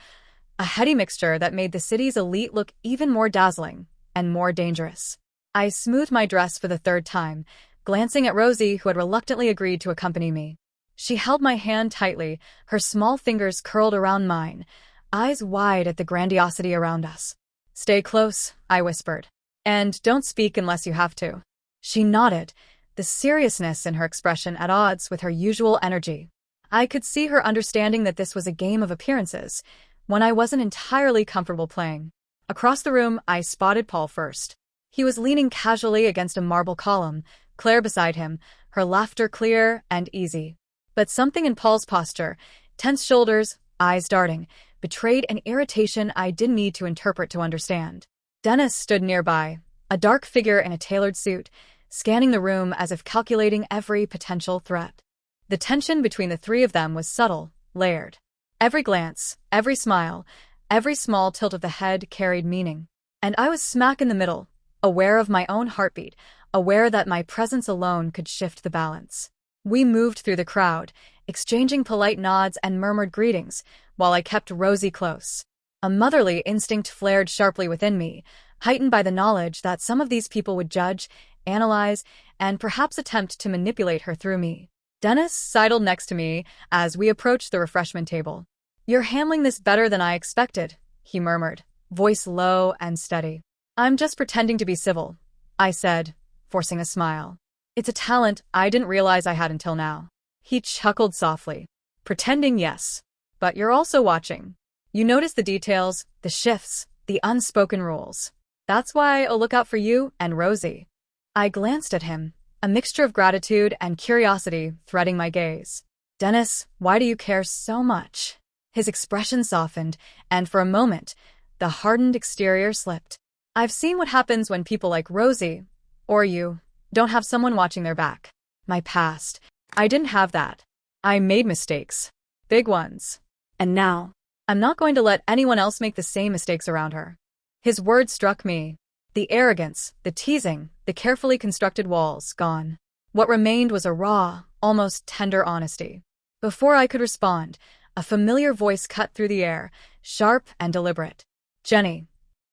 S1: a heady mixture that made the city's elite look even more dazzling and more dangerous. I smoothed my dress for the third time, glancing at Rosie, who had reluctantly agreed to accompany me. She held my hand tightly, her small fingers curled around mine, eyes wide at the grandiosity around us. "Stay close," I whispered. "And don't speak unless you have to." She nodded, the seriousness in her expression at odds with her usual energy. I could see her understanding that this was a game of appearances, one I wasn't entirely comfortable playing. Across the room, I spotted Paul first. He was leaning casually against a marble column, Claire beside him, her laughter clear and easy. But something in Paul's posture, tense shoulders, eyes darting, betrayed an irritation I didn't need to interpret to understand. Dennis stood nearby, a dark figure in a tailored suit, scanning the room as if calculating every potential threat. The tension between the three of them was subtle, layered. Every glance, every smile, every small tilt of the head carried meaning. And I was smack in the middle, aware of my own heartbeat, aware that my presence alone could shift the balance. We moved through the crowd, exchanging polite nods and murmured greetings, while I kept Rosie close. A motherly instinct flared sharply within me, heightened by the knowledge that some of these people would judge, analyze, and perhaps attempt to manipulate her through me. Dennis sidled next to me as we approached the refreshment table. You're handling this better than I expected, he murmured, voice low and steady. I'm just pretending to be civil, I said, forcing a smile. It's a talent I didn't realize I had until now. He chuckled softly. Pretending, yes. But you're also watching. You notice the details, the shifts, the unspoken rules. That's why I'll look out for you and Rosie. I glanced at him, a mixture of gratitude and curiosity threading my gaze. Dennis, why do you care so much? His expression softened, and for a moment, the hardened exterior slipped. I've seen what happens when people like Rosie, or you, don't have someone watching their back. My past. I didn't have that. I made mistakes. Big ones. And now, I'm not going to let anyone else make the same mistakes around her. His words struck me. The arrogance, the teasing, the carefully constructed walls, gone. What remained was a raw, almost tender honesty. Before I could respond, a familiar voice cut through the air, sharp and deliberate. Jenny.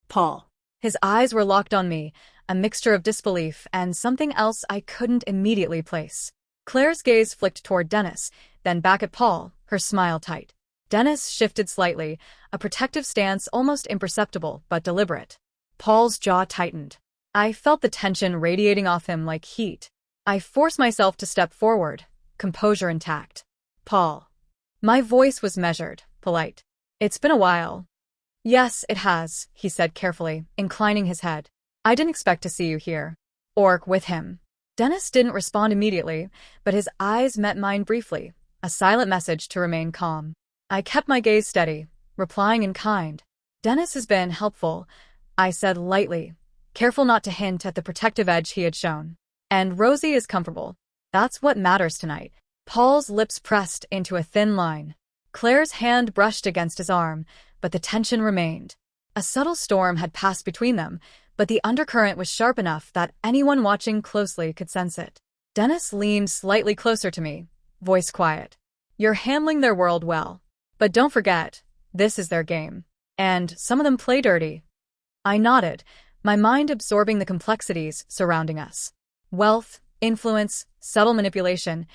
S2: Paul.
S1: His eyes were locked on me, a mixture of disbelief and something else I couldn't immediately place. Claire's gaze flicked toward Dennis, then back at Paul, her smile tight. Dennis shifted slightly, a protective stance almost imperceptible but deliberate. Paul's jaw tightened. I felt the tension radiating off him like heat. I forced myself to step forward, composure intact. Paul. My voice was measured, polite. It's been a while. Yes, it has, he said carefully, inclining his head. I didn't expect to see you here. Or with him. Dennis didn't respond immediately, but his eyes met mine briefly, a silent message to remain calm. I kept my gaze steady, replying in kind. Dennis has been helpful, I said lightly, careful not to hint at the protective edge he had shown. And Rosie is comfortable. That's what matters tonight. Paul's lips pressed into a thin line. Claire's hand brushed against his arm, but the tension remained. A subtle storm had passed between them, but the undercurrent was sharp enough that anyone watching closely could sense it. Dennis leaned slightly closer to me, voice quiet. You're handling their world well. But don't forget, this is their game. And some of them play dirty. I nodded, my mind absorbing the complexities surrounding us. Wealth, influence, subtle manipulation,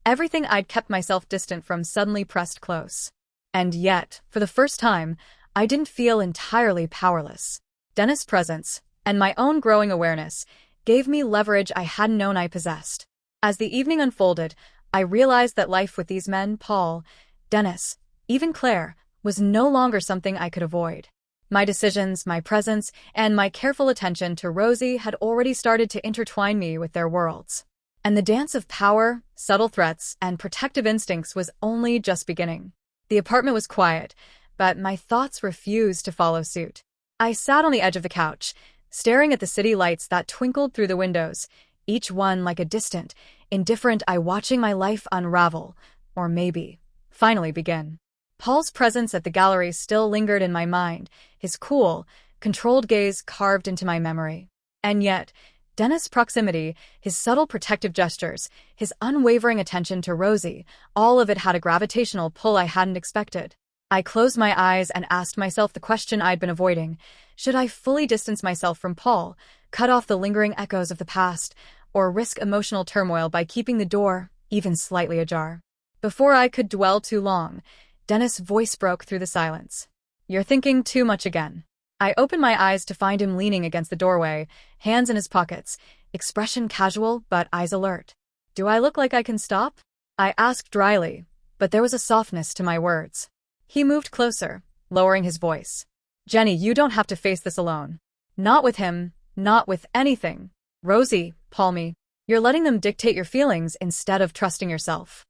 S1: everything I'd kept myself distant from suddenly pressed close. And yet, for the first time, I didn't feel entirely powerless. Dennis' presence, and my own growing awareness, gave me leverage I hadn't known I possessed. As the evening unfolded, I realized that life with these men, Paul, Dennis, even Claire, was no longer something I could avoid. My decisions, my presence, and my careful attention to Rosie had already started to intertwine me with their worlds. And the dance of power, subtle threats, and protective instincts was only just beginning. The apartment was quiet, but my thoughts refused to follow suit. I sat on the edge of the couch, staring at the city lights that twinkled through the windows, each one like a distant, indifferent eye watching my life unravel, or maybe, finally begin. Paul's presence at the gallery still lingered in my mind, his cool, controlled gaze carved into my memory. And yet, Dennis' proximity, his subtle protective gestures, his unwavering attention to Rosie, all of it had a gravitational pull I hadn't expected. I closed my eyes and asked myself the question I'd been avoiding. Should I fully distance myself from Paul, cut off the lingering echoes of the past, or risk emotional turmoil by keeping the door, even slightly ajar? Before I could dwell too long, Dennis' voice broke through the silence. You're thinking too much again. I opened my eyes to find him leaning against the doorway, hands in his pockets, expression casual but eyes alert. Do I look like I can stop? I asked dryly, but there was a softness to my words. He moved closer, lowering his voice. Jenny, you don't have to face this alone. Not with him, not with anything. Rosie, Palmy, you're letting them dictate your feelings instead of trusting yourself.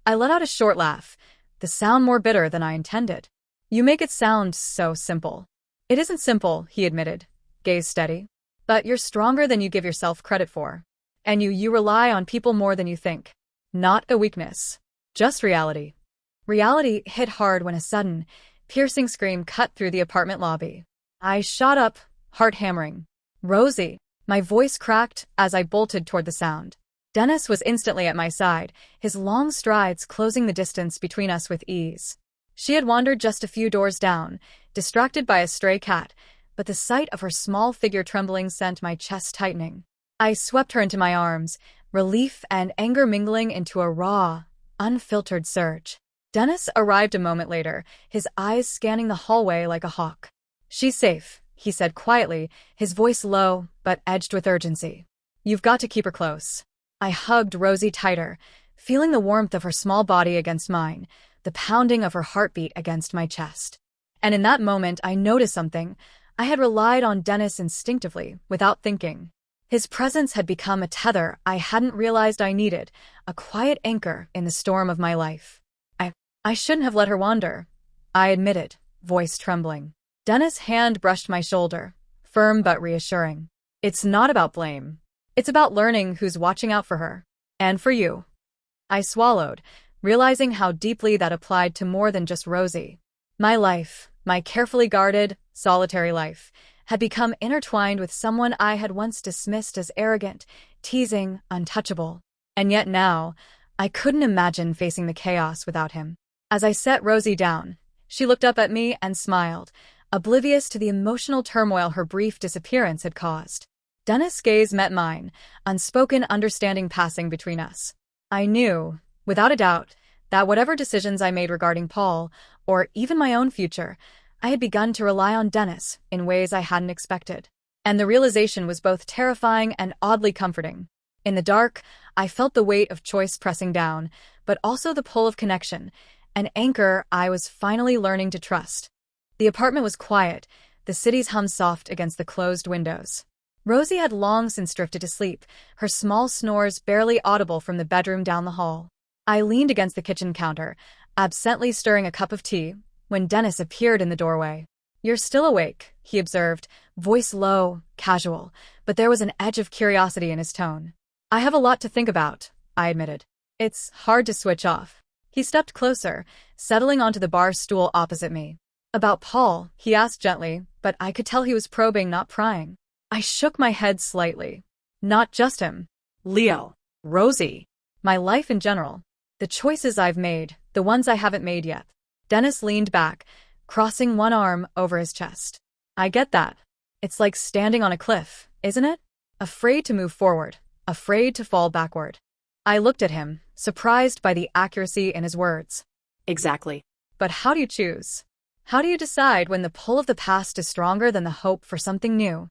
S1: I let out a short laugh, the sound more bitter than I intended. You make it sound so simple. It isn't simple, he admitted, gaze steady. But you're stronger than you give yourself credit for. And you rely on people more than you think. Not a weakness. Just reality. Reality hit hard when a sudden, piercing scream cut through the apartment lobby. I shot up, heart hammering. Rosie. My voice cracked as I bolted toward the sound. Dennis was instantly at my side, his long strides closing the distance between us with ease. She had wandered just a few doors down, distracted by a stray cat, but the sight of her small figure trembling sent my chest tightening. I swept her into my arms, relief and anger mingling into a raw, unfiltered surge. Dennis arrived a moment later, his eyes scanning the hallway like a hawk. "She's safe," he said quietly, his voice low but edged with urgency. "You've got to keep her close." I hugged Rosie tighter, feeling the warmth of her small body against mine, the pounding of her heartbeat against my chest. And in that moment, I noticed something. I had relied on Dennis instinctively, without thinking. His presence had become a tether I hadn't realized I needed, a quiet anchor in the storm of my life. I shouldn't have let her wander, I admitted, voice trembling. Dennis' hand brushed my shoulder, firm but reassuring. "It's not about blame. It's about learning who's watching out for her. And for you." I swallowed, realizing how deeply that applied to more than just Rosie. My life, my carefully guarded, solitary life, had become intertwined with someone I had once dismissed as arrogant, teasing, untouchable. And yet now, I couldn't imagine facing the chaos without him. As I set Rosie down, she looked up at me and smiled, oblivious to the emotional turmoil her brief disappearance had caused. Dennis' gaze met mine, unspoken understanding passing between us. I knew, without a doubt, that whatever decisions I made regarding Paul, or even my own future, I had begun to rely on Dennis in ways I hadn't expected. And the realization was both terrifying and oddly comforting. In the dark, I felt the weight of choice pressing down, but also the pull of connection, an anchor I was finally learning to trust. The apartment was quiet, the city's hum soft against the closed windows. Rosie had long since drifted to sleep, her small snores barely audible from the bedroom down the hall. I leaned against the kitchen counter, absently stirring a cup of tea, when Dennis appeared in the doorway. "You're still awake," he observed, voice low, casual, but there was an edge of curiosity in his tone. "I have a lot to think about," I admitted. "It's hard to switch off." He stepped closer, settling onto the bar stool opposite me. "About Paul," he asked gently, but I could tell he was probing, not prying. I shook my head slightly. "Not just him. Leo. Rosie. My life in general. The choices I've made, the ones I haven't made yet." Dennis leaned back, crossing one arm over his chest. "I get that. It's like standing on a cliff, isn't it? Afraid to move forward, afraid to fall backward." I looked at him, surprised by the accuracy in his words.
S2: "Exactly.
S1: "But how do you choose? How do you decide when the pull of the past is stronger than the hope for something new?"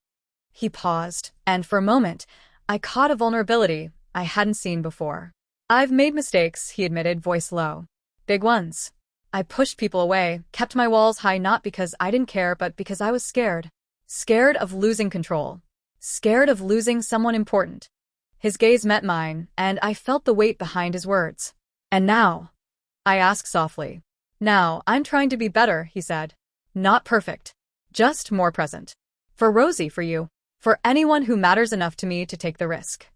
S1: He paused, and for a moment, I caught a vulnerability I hadn't seen before. "I've made mistakes," he admitted, voice low. "Big ones. I pushed people away, kept my walls high not because I didn't care but because I was scared. Scared of losing control. Scared of losing someone important." His gaze met mine, and I felt the weight behind his words. "And now?" I asked softly. "Now, I'm trying to be better," he said. "Not perfect. Just more present. For Rosie, for you. For anyone who matters enough to me to take the risk."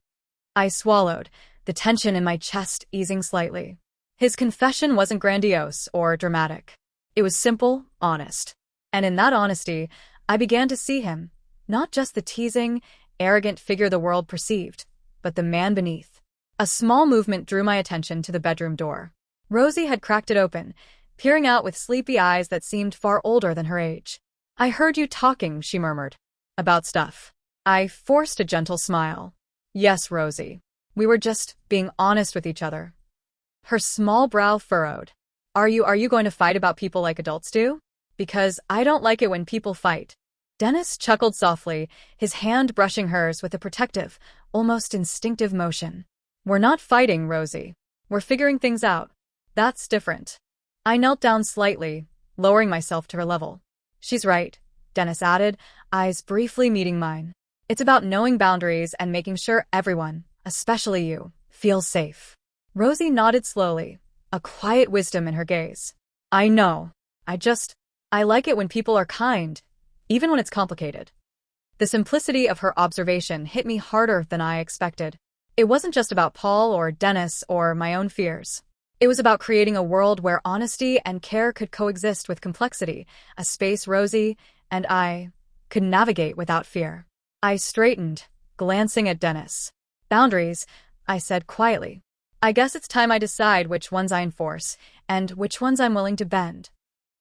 S1: I swallowed, the tension in my chest easing slightly. His confession wasn't grandiose or dramatic. It was simple, honest. And in that honesty, I began to see him, not just the teasing, arrogant figure the world perceived, but the man beneath. A small movement drew my attention to the bedroom door. Rosie had cracked it open, peering out with sleepy eyes that seemed far older than her age. "I heard you talking," she murmured. "About stuff." I forced a gentle smile. "Yes, Rosie. We were just being honest with each other." Her small brow furrowed. Are you going to fight about people like adults do? Because I don't like it when people fight." Dennis chuckled softly, his hand brushing hers with a protective, almost instinctive motion. "We're not fighting, Rosie. We're figuring things out. That's different." I knelt down slightly, lowering myself to her level. "She's right," Dennis added, eyes briefly meeting mine. "It's about knowing boundaries and making sure everyone, especially you, feels safe." Rosie nodded slowly, a quiet wisdom in her gaze. "I know. I like it when people are kind, even when it's complicated." The simplicity of her observation hit me harder than I expected. It wasn't just about Paul or Dennis or my own fears. It was about creating a world where honesty and care could coexist with complexity, a space Rosie and I could navigate without fear. I straightened, glancing at Dennis. "Boundaries," I said quietly. "I guess it's time I decide which ones I enforce, and which ones I'm willing to bend."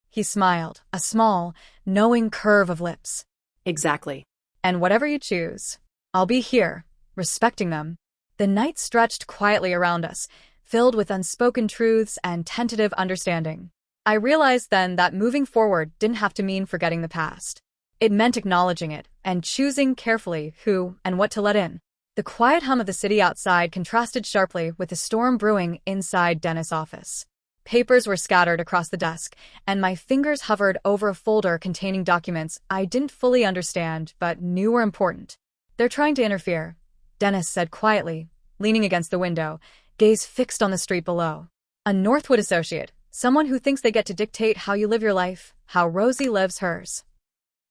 S1: He smiled, a small, knowing curve of lips.
S2: "Exactly.
S1: "And whatever you choose, I'll be here, respecting them." The night stretched quietly around us, filled with unspoken truths and tentative understanding. I realized then that moving forward didn't have to mean forgetting the past. It meant acknowledging it and choosing carefully who and what to let in. The quiet hum of the city outside contrasted sharply with the storm brewing inside Dennis' office. Papers were scattered across the desk, and my fingers hovered over a folder containing documents I didn't fully understand but knew were important. "They're trying to interfere," Dennis said quietly, leaning against the window, gaze fixed on the street below. "A Northwood associate, someone who thinks they get to dictate how you live your life, how Rosie lives hers."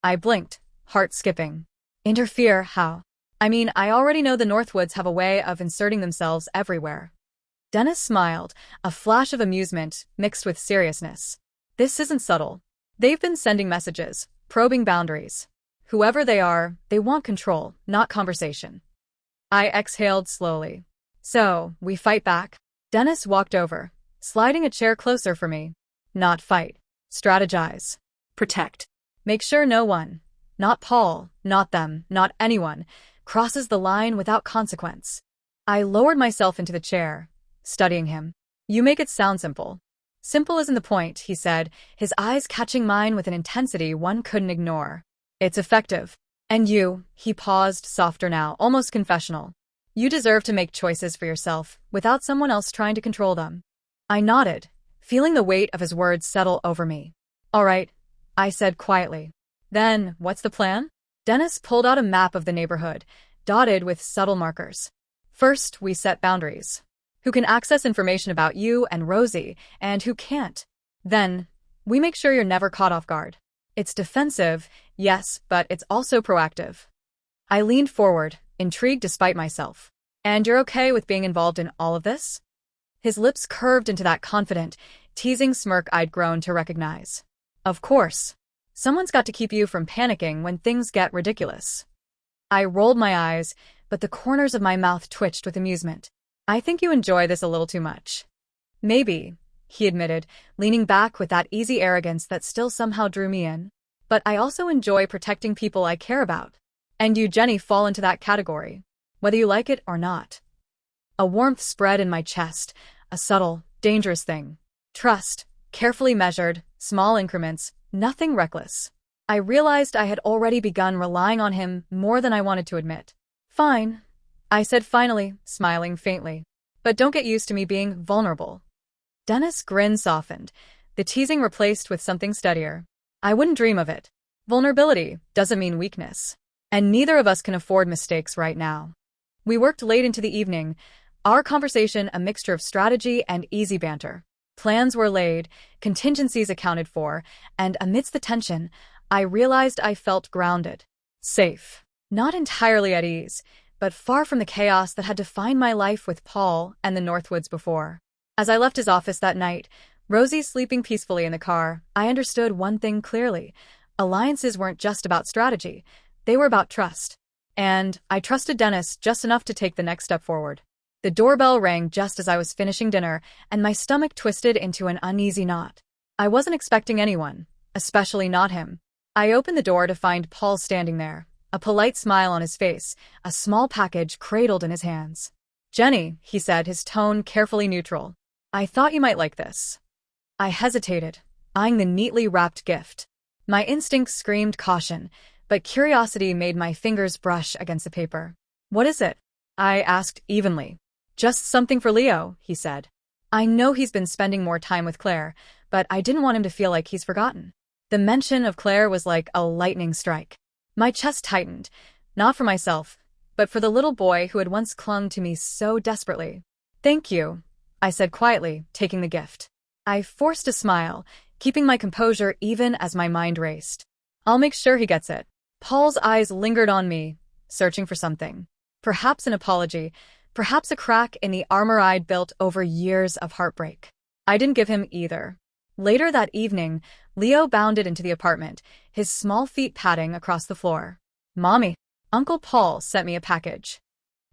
S1: I blinked, heart skipping. Interfere, how? I mean, I already know the Northwoods have a way of inserting themselves everywhere. Dennis smiled, a flash of amusement mixed with seriousness. "This isn't subtle. They've been sending messages, probing boundaries. Whoever they are, they want control, not conversation." I exhaled slowly. "So, we fight back?" Dennis walked over, sliding a chair closer for me. "Not fight. Strategize. Protect. Make sure no one, not Paul, not them, not anyone, crosses the line without consequence." I lowered myself into the chair, studying him. "You make it sound simple." "Simple isn't the point," he said, his eyes catching mine with an intensity one couldn't ignore. "It's effective. And you," he paused, softer now, almost confessional. "You deserve to make choices for yourself, without someone else trying to control them." I nodded, feeling the weight of his words settle over me. "All right," I said quietly. "Then, what's the plan?" Dennis pulled out a map of the neighborhood, dotted with subtle markers. "First, we set boundaries. Who can access information about you and Rosie, and who can't. Then, we make sure you're never caught off guard. It's defensive, yes, but it's also proactive." I leaned forward, intrigued despite myself. "And you're okay with being involved in all of this?" His lips curved into that confident, teasing smirk I'd grown to recognize. "Of course. Someone's got to keep you from panicking when things get ridiculous." I rolled my eyes, but the corners of my mouth twitched with amusement. "I think you enjoy this a little too much." "Maybe," he admitted, leaning back with that easy arrogance that still somehow drew me in. "But I also enjoy protecting people I care about. And you, Jenny, fall into that category, whether you like it or not." A warmth spread in my chest, a subtle, dangerous thing. Trust, carefully measured, small increments, nothing reckless. I realized I had already begun relying on him more than I wanted to admit. "Fine," I said finally, smiling faintly. "But don't get used to me being vulnerable." Dennis' grin softened, the teasing replaced with something steadier. "I wouldn't dream of it. Vulnerability doesn't mean weakness. And neither of us can afford mistakes right now." We worked late into the evening, our conversation a mixture of strategy and easy banter. Plans were laid, contingencies accounted for, and amidst the tension, I realized I felt grounded. Safe. Not entirely at ease, but far from the chaos that had defined my life with Paul and the Northwoods before. As I left his office that night, Rosie sleeping peacefully in the car, I understood one thing clearly. Alliances weren't just about strategy, they were about trust. And I trusted Dennis just enough to take the next step forward. The doorbell rang just as I was finishing dinner, and my stomach twisted into an uneasy knot. I wasn't expecting anyone, especially not him. I opened the door to find Paul standing there, a polite smile on his face, a small package cradled in his hands. "Jenny," he said, his tone carefully neutral. "I thought you might like this." I hesitated, eyeing the neatly wrapped gift. My instincts screamed caution, but curiosity made my fingers brush against the paper. "What is it?" I asked evenly. "Just something for Leo," he said. "I know he's been spending more time with Claire, but I didn't want him to feel like he's forgotten." The mention of Claire was like a lightning strike. My chest tightened, not for myself, but for the little boy who had once clung to me so desperately. "Thank you," I said quietly, taking the gift. I forced a smile, keeping my composure even as my mind raced. "I'll make sure he gets it." Paul's eyes lingered on me, searching for something. Perhaps an apology, perhaps a crack in the armor I'd built over years of heartbreak. I didn't give him either. Later that evening, Leo bounded into the apartment, his small feet padding across the floor. "Mommy, Uncle Paul sent me a package."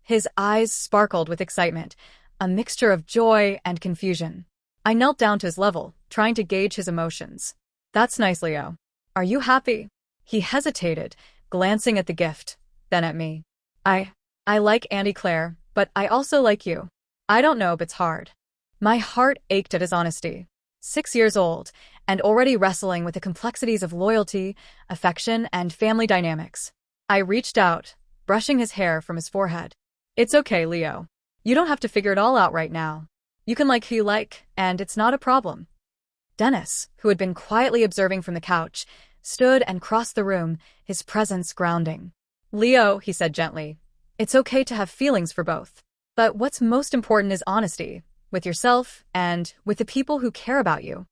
S1: His eyes sparkled with excitement, a mixture of joy and confusion. I knelt down to his level, trying to gauge his emotions. "That's nice, Leo. Are you happy?" He hesitated, glancing at the gift, then at me. I like Auntie Claire, but I also like you. I don't know if it's hard." My heart ached at his honesty. 6 years old, and already wrestling with the complexities of loyalty, affection, and family dynamics. I reached out, brushing his hair from his forehead. It's okay, Leo. You don't have to figure it all out right now. You can like who you like, and it's not a problem. Dennis, who had been quietly observing from the couch, stood and crossed the room, his presence grounding. Leo, he said gently, it's okay to have feelings for both. But what's most important is honesty, with yourself and with the people who care about you.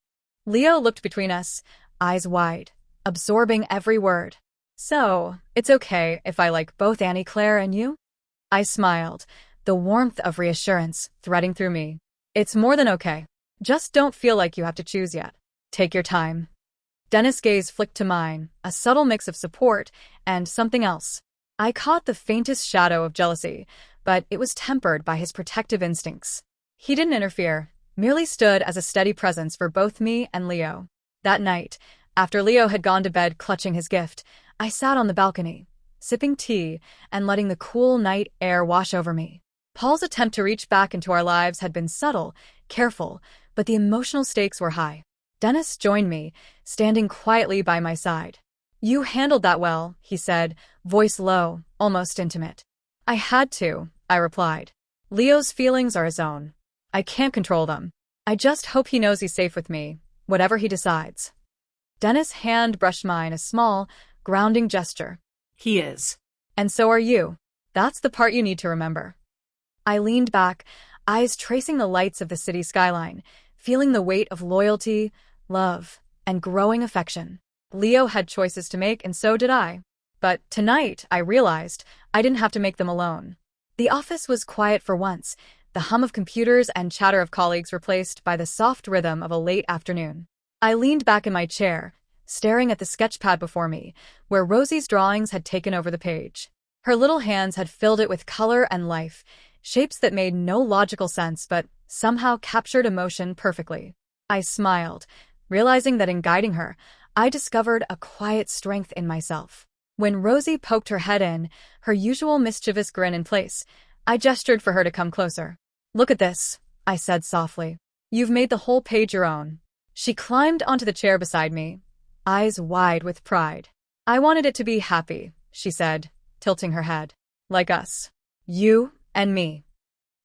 S1: Leo looked between us, eyes wide, absorbing every word. So, it's okay if I like both Annie Claire and you? I smiled, the warmth of reassurance threading through me. It's more than okay. Just don't feel like you have to choose yet. Take your time. Dennis' gaze flicked to mine, a subtle mix of support and something else. I caught the faintest shadow of jealousy, but it was tempered by his protective instincts. He didn't interfere, merely stood as a steady presence for both me and Leo. That night, after Leo had gone to bed clutching his gift, I sat on the balcony, sipping tea and letting the cool night air wash over me. Paul's attempt to reach back into our lives had been subtle, careful, but the emotional stakes were high. Dennis joined me, standing quietly by my side. You handled that well, he said, voice low, almost intimate. I had to, I replied. Leo's feelings are his own. I can't control them. I just hope he knows he's safe with me, whatever he decides. Dennis' hand brushed mine, a small, grounding gesture.
S2: He is.
S1: And so are you. That's the part you need to remember. I leaned back, eyes tracing the lights of the city skyline, feeling the weight of loyalty, love, and growing affection. Leo had choices to make, and so did I. But tonight, I realized I didn't have to make them alone. The office was quiet for once, the hum of computers and chatter of colleagues replaced by the soft rhythm of a late afternoon. I leaned back in my chair, staring at the sketchpad before me, where Rosie's drawings had taken over the page. Her little hands had filled it with color and life, shapes that made no logical sense but somehow captured emotion perfectly. I smiled, realizing that in guiding her, I discovered a quiet strength in myself. When Rosie poked her head in, her usual mischievous grin in place, I gestured for her to come closer. Look at this, I said softly. You've made the whole page your own. She climbed onto the chair beside me, eyes wide with pride. I wanted it to be happy, she said, tilting her head. Like us. You and me.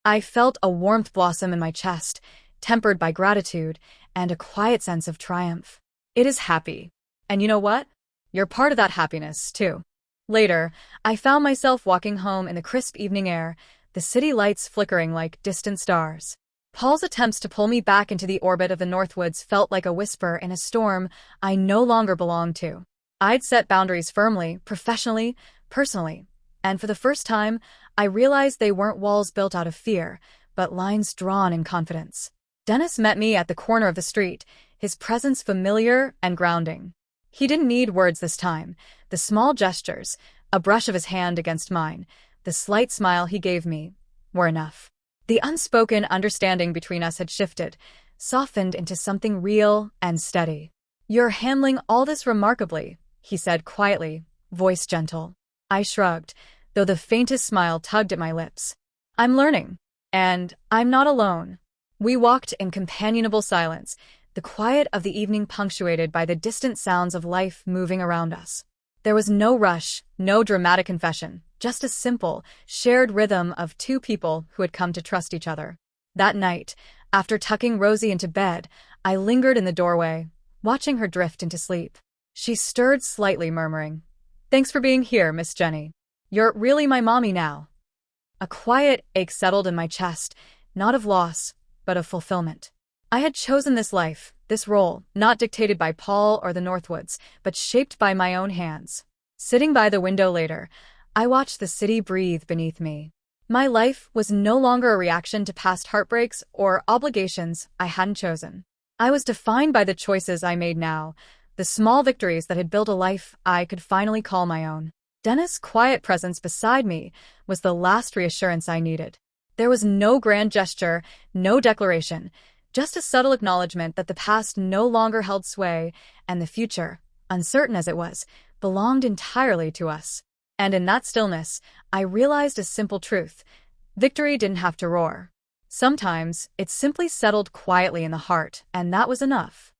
S1: I felt a warmth blossom in my chest, tempered by gratitude and a quiet sense of triumph. It is happy. And you know what? You're part of that happiness, too. Later, I found myself walking home in the crisp evening air, the city lights flickering like distant stars. Paul's attempts to pull me back into the orbit of the Northwoods felt like a whisper in a storm I no longer belonged to. I'd set boundaries firmly, professionally, personally, and for the first time, I realized they weren't walls built out of fear, but lines drawn in confidence. Dennis met me at the corner of the street, his presence familiar and grounding. He didn't need words this time. The small gestures, a brush of his hand against mine, the slight smile he gave me, were enough. The unspoken understanding between us had shifted, softened into something real and steady. You're handling all this remarkably, he said quietly, voice gentle. I shrugged, though the faintest smile tugged at my lips. I'm learning. And I'm not alone. We walked in companionable silence, the quiet of the evening punctuated by the distant sounds of life moving around us. There was no rush, no dramatic confession, just a simple, shared rhythm of two people who had come to trust each other. That night, after tucking Rosie into bed, I lingered in the doorway, watching her drift into sleep. She stirred slightly, murmuring, "Thanks for being here, Miss Jenny. You're really my mommy now." A quiet ache settled in my chest, not of loss, but of fulfillment. I had chosen this life, this role, not dictated by Paul or the Northwoods, but shaped by my own hands. Sitting by the window later, I watched the city breathe beneath me. My life was no longer a reaction to past heartbreaks or obligations I hadn't chosen. I was defined by the choices I made now, the small victories that had built a life I could finally call my own. Dennis' quiet presence beside me was the last reassurance I needed. There was no grand gesture, no declaration, just a subtle acknowledgement that the past no longer held sway, and the future, uncertain as it was, belonged entirely to us. And in that stillness, I realized a simple truth. Victory didn't have to roar. Sometimes, it simply settled quietly in the heart, and that was enough.